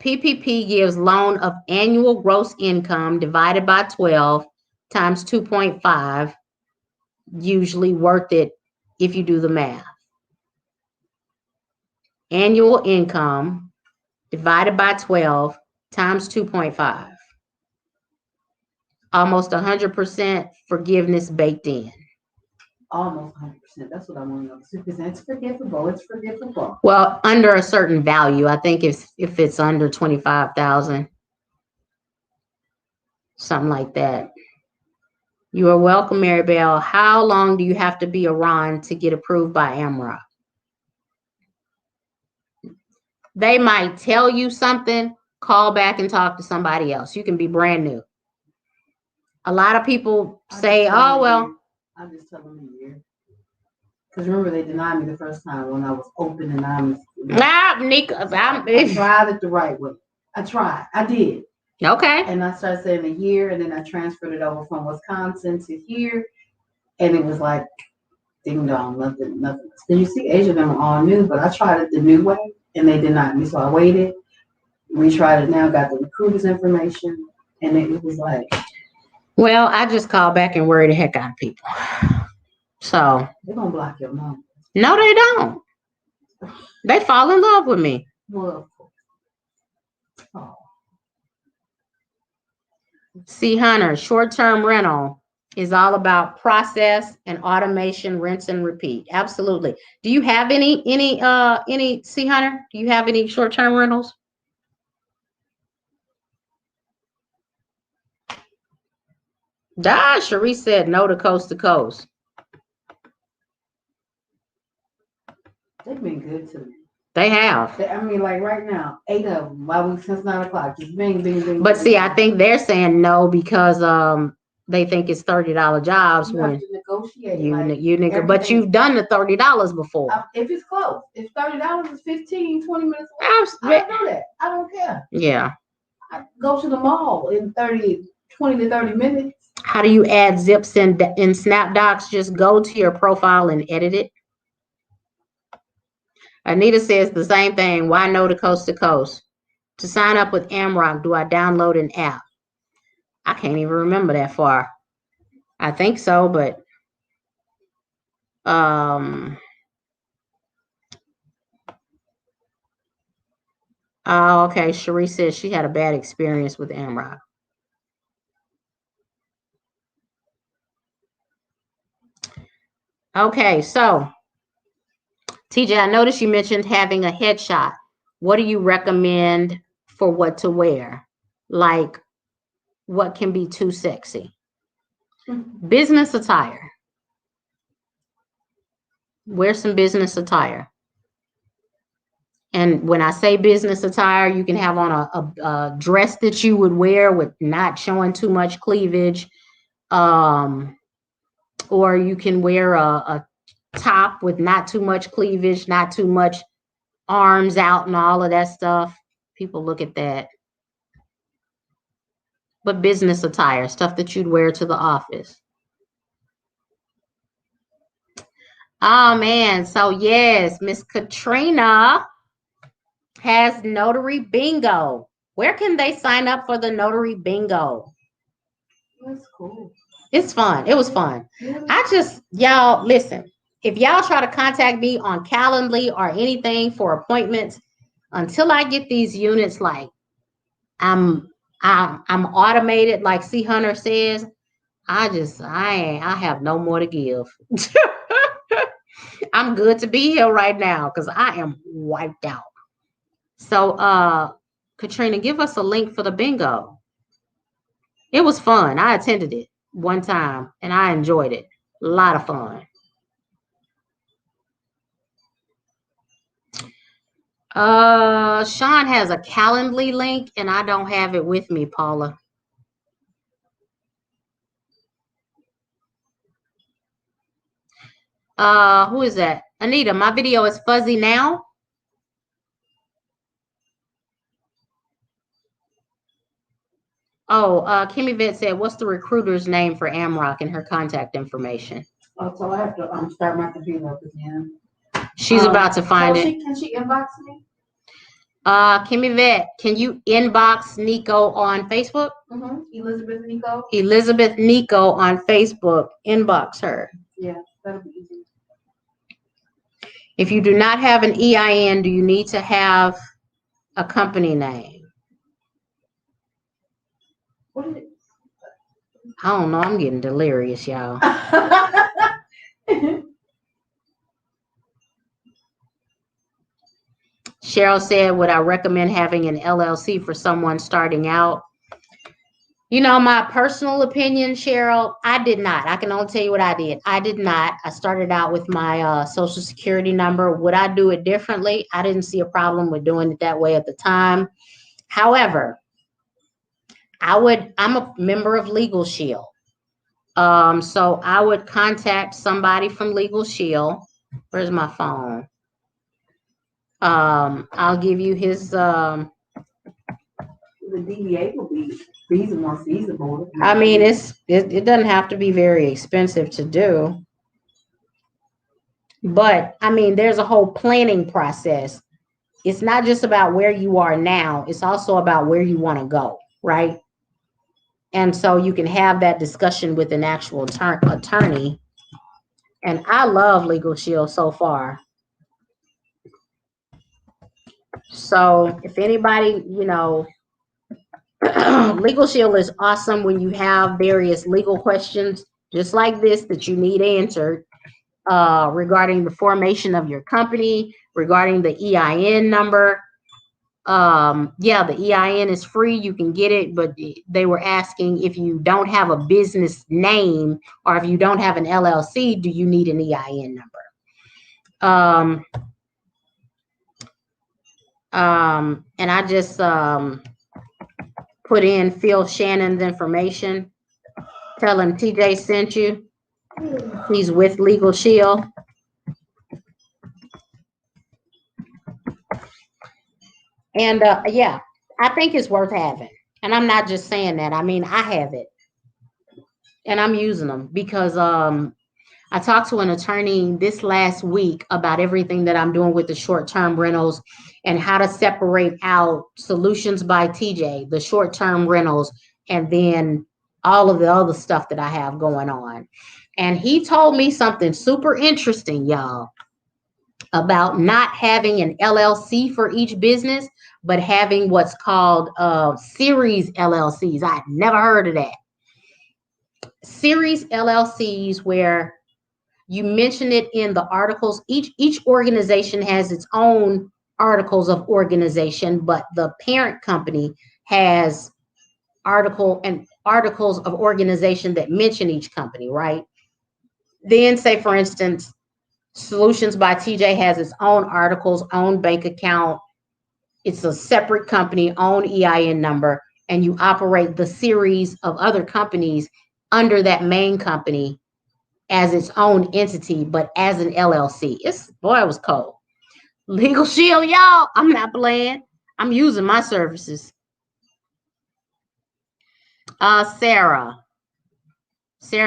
PPP gives loan of annual gross income divided by 12 times 2.5, usually worth it if you do the math. Annual income divided by 12 times 2.5. Almost 100% forgiveness baked in. Almost 100%. That's what I want to know. It's forgivable. It's forgivable. Well, under a certain value. I think if it's under 25,000, something like that. You are welcome, Mary Bell. How long do you have to be a Ron to get approved by AMRA? They might tell you something. Call back and talk to somebody else. You can be brand new. A lot of people say, "Oh well." I just tell them a year. Because remember, they denied me the first time when I was open and honest. Nika, I tried it the right way. I tried. I did. Okay. And I started saying a year, and then I transferred it over from Wisconsin to here, and it was like, ding dong, nothing. So you see, Asia and them are all new, but I tried it the new way, and they denied me. So I waited, retried it now, got the recruiter's information, and it was like. Well, I just call back and worry the heck out of people. So they're gonna block your number. No, they don't. They fall in love with me. Well, oh. See, Hunter, short-term rental is all about process and automation, rinse and repeat. Absolutely. Do you have any see, Hunter? Do you have any short-term rentals? Cherie said no to coast to coast. They've been good to me. They have. I mean, like right now, 8 of them. Why we since 9 o'clock? Just bing, bing, bing. But see, I think they're saying no because they think it's $30 jobs you when have to negotiate. You but you've done the $30 before. If it's close, if $30 is 15, 20 minutes away, I don't do that. I don't care. Yeah. I go to the mall in 20 to 30 minutes. How do you add zips in SnapDocs? Just go to your profile and edit it. Anita says the same thing. Why no to coast to coast? To sign up with Amrock, do I download an app? I can't even remember that far. I think so, but oh, okay. Cherie says she had a bad experience with Amrock. Okay, so TJ, I noticed you mentioned having a headshot. What do you recommend for what to wear? Like, what can be too sexy? Business attire. Wear some business attire. And when I say business attire, you can have on a dress that you would wear with not showing too much cleavage. Or you can wear a top with not too much cleavage, not too much arms out and all of that stuff. People look at that. But business attire, stuff that you'd wear to the office. Oh man, so yes, Miss Katrina has Notary Bingo. Where can they sign up for the Notary Bingo? That's cool. It's fun. It was fun. Yeah. Y'all, listen, if y'all try to contact me on Calendly or anything for appointments, until I get these units, like I'm automated, like C Hunter says, I have no more to give. I'm good to be here right now because I am wiped out. So Katrina, give us a link for the bingo. It was fun. I attended it one time and I enjoyed it. A lot of fun. Sean has a Calendly link and I don't have it with me, Paula. Who is that? Anita, my video is fuzzy now. Oh, Kimmy Vet said, what's the recruiter's name for Amrock and her contact information? Oh, so I have to start my computer up again. She's about to find it. Can she inbox me? Kimmy Vet, can you inbox Nico on Facebook? Elizabeth Nico. Elizabeth Nico on Facebook. Inbox her. Yeah, that'll be easy. If you do not have an EIN, do you need to have a company name? What is it? I don't know. I'm getting delirious, y'all. Cheryl said, would I recommend having an LLC for someone starting out? You know, my personal opinion, Cheryl, I did not. I can only tell you what I did. I did not. I started out with my social security number. Would I do it differently? I didn't see a problem with doing it that way at the time. However, I'm a member of Legal Shield. So I would contact somebody from Legal Shield. Where's my phone? I'll give you his, the DBA will be more feasible. I mean, it doesn't have to be very expensive to do. But I mean, there's a whole planning process. It's not just about where you are now. It's also about where you want to go, right? And so you can have that discussion with an actual attorney. And I love Legal Shield so far. So if anybody, you know, Legal Shield is awesome when you have various legal questions just like this that you need answered regarding the formation of your company, regarding the EIN number. Yeah, the EIN is free. You can get it, but they were asking if you don't have a business name or if you don't have an LLC, do you need an EIN number? And I just put in Phil Shannon's information. Tell him TJ sent you. He's with Legal Shield. And yeah, I think it's worth having. And I'm not just saying that. I mean, I have it. And I'm using them because I talked to an attorney this last week about everything that I'm doing with the short-term rentals and how to separate out Solutions by TJ, the short-term rentals, and then all of the other stuff that I have going on. And he told me something super interesting, y'all, about not having an LLC for each business, but having what's called series LLCs. I had never heard of that. Series LLCs, where you mention it in the articles. Each organization has its own articles of organization, but the parent company has articles of organization that mention each company, right? Then say, for instance, Solutions by TJ has its own articles, own bank account. It's a separate company, own EIN number, and you operate the series of other companies under that main company as its own entity, but as an LLC. Boy, it was cold. Legal Shield, y'all. I'm not playing. I'm using my services. Sarah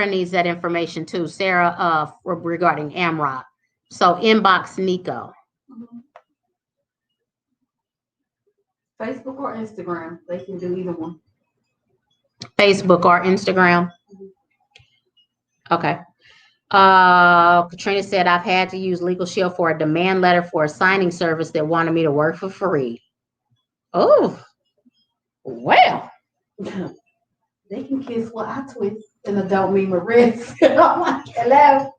needs that information too. Sarah, regarding AMROC. So inbox Nico. Facebook or Instagram. They can do either one. Facebook or Instagram. Okay. Katrina said, I've had to use Legal Shield for a demand letter for a signing service that wanted me to work for free. Oh, well. They can kiss what I twist and I don't mean my wrist. I'm like, hello.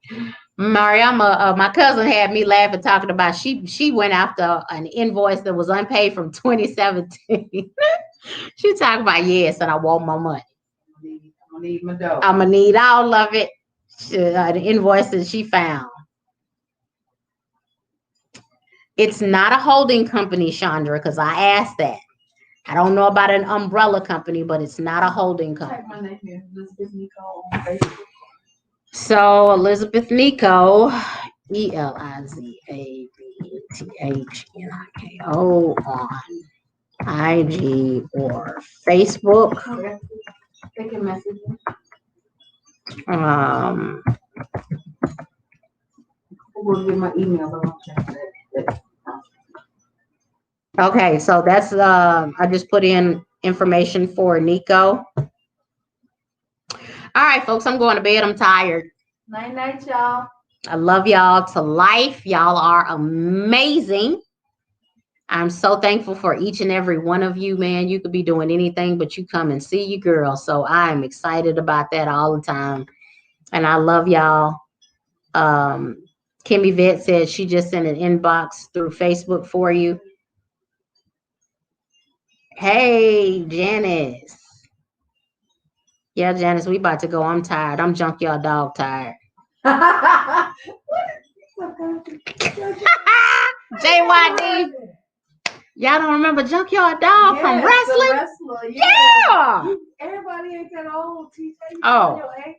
Mariama, my cousin had me laughing talking about she went after an invoice that was unpaid from 2017. She talking about, yes, and I want my money. I'm gonna need my dough. I'm gonna need all of it. The invoice that she found. It's not a holding company, Chandra, because I asked that. I don't know about an umbrella company, but it's not a holding company. Type my name here, Elizabeth Nico on Facebook. So Elizabeth Nico, ELIZABETHNIKO on IG or Facebook. Okay. They can message me. We'll give my email, but I'll check that. Okay, so that's I just put in information for Nico. All right, folks, I'm going to bed. I'm tired. Night, y'all. I love y'all to life. Y'all are amazing. I'm so thankful for each and every one of you, man. You could be doing anything, but you come and see your girl. So I'm excited about that all the time. And I love y'all. Kimmy Vet said she just sent an inbox through Facebook for you. Hey, Janice. Yeah, Janice, we about to go. I'm tired. I'm junkyard dog tired. JYD. Y'all don't remember Junkyard Dog from wrestling? Wrestler, yeah. Everybody ain't that old, TJ. Oh. Your age.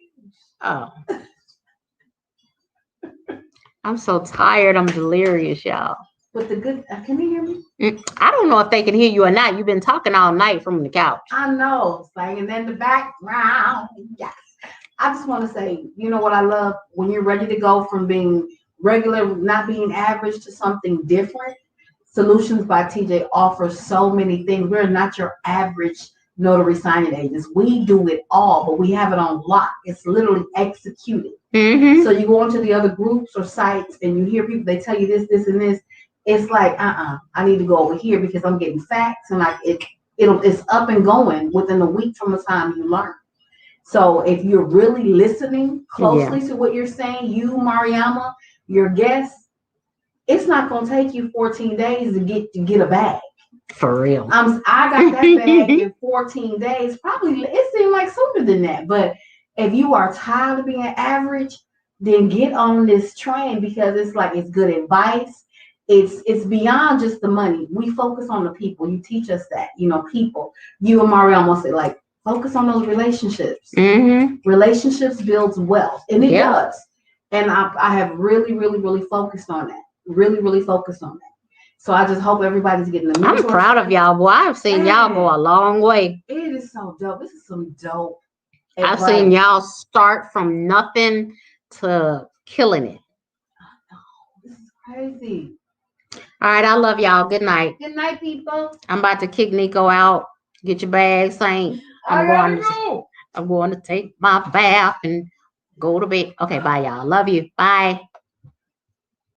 Oh. I'm so tired. I'm delirious, y'all. But the good, can you hear me? I don't know if they can hear you or not. You've been talking all night from the couch. I know, singing in the background. Yes. I just want to say, you know what I love? When you're ready to go from being regular, not being average, to something different, Solutions by TJ offers so many things. We're not your average notary signing agents. We do it all, but we have it on lock. It's literally executed. Mm-hmm. So you go into the other groups or sites and you hear people, they tell you this, this, and this. It's like, I need to go over here because I'm getting facts, and it's up and going within a week from the time you learn. So if you're really listening closely to what you're saying, you, Mariama, your guests, it's not gonna take you 14 days to get a bag. For real. I got that bag in 14 days. Probably it seemed like sooner than that. But if you are tired of being average, then get on this train, because it's like, it's good advice. It's beyond just the money. We focus on the people. You teach us that, people. You and Mariama say, like, focus on those relationships. Mm-hmm. Relationships builds wealth, and it does. And I have really, really, really focused on that. Really, really focused on that. So I just hope everybody's getting the mentorship. I'm proud of y'all, boy. I've seen y'all go a long way. It is so dope. This is some dope advice. I've seen y'all start from nothing to killing it. This is crazy. All right, I love y'all. Good night. Good night, people. I'm about to kick Nico out. Get your bags, Saint. I'm going to I'm going to take my bath and go to bed. Okay, bye, y'all. Love you. Bye.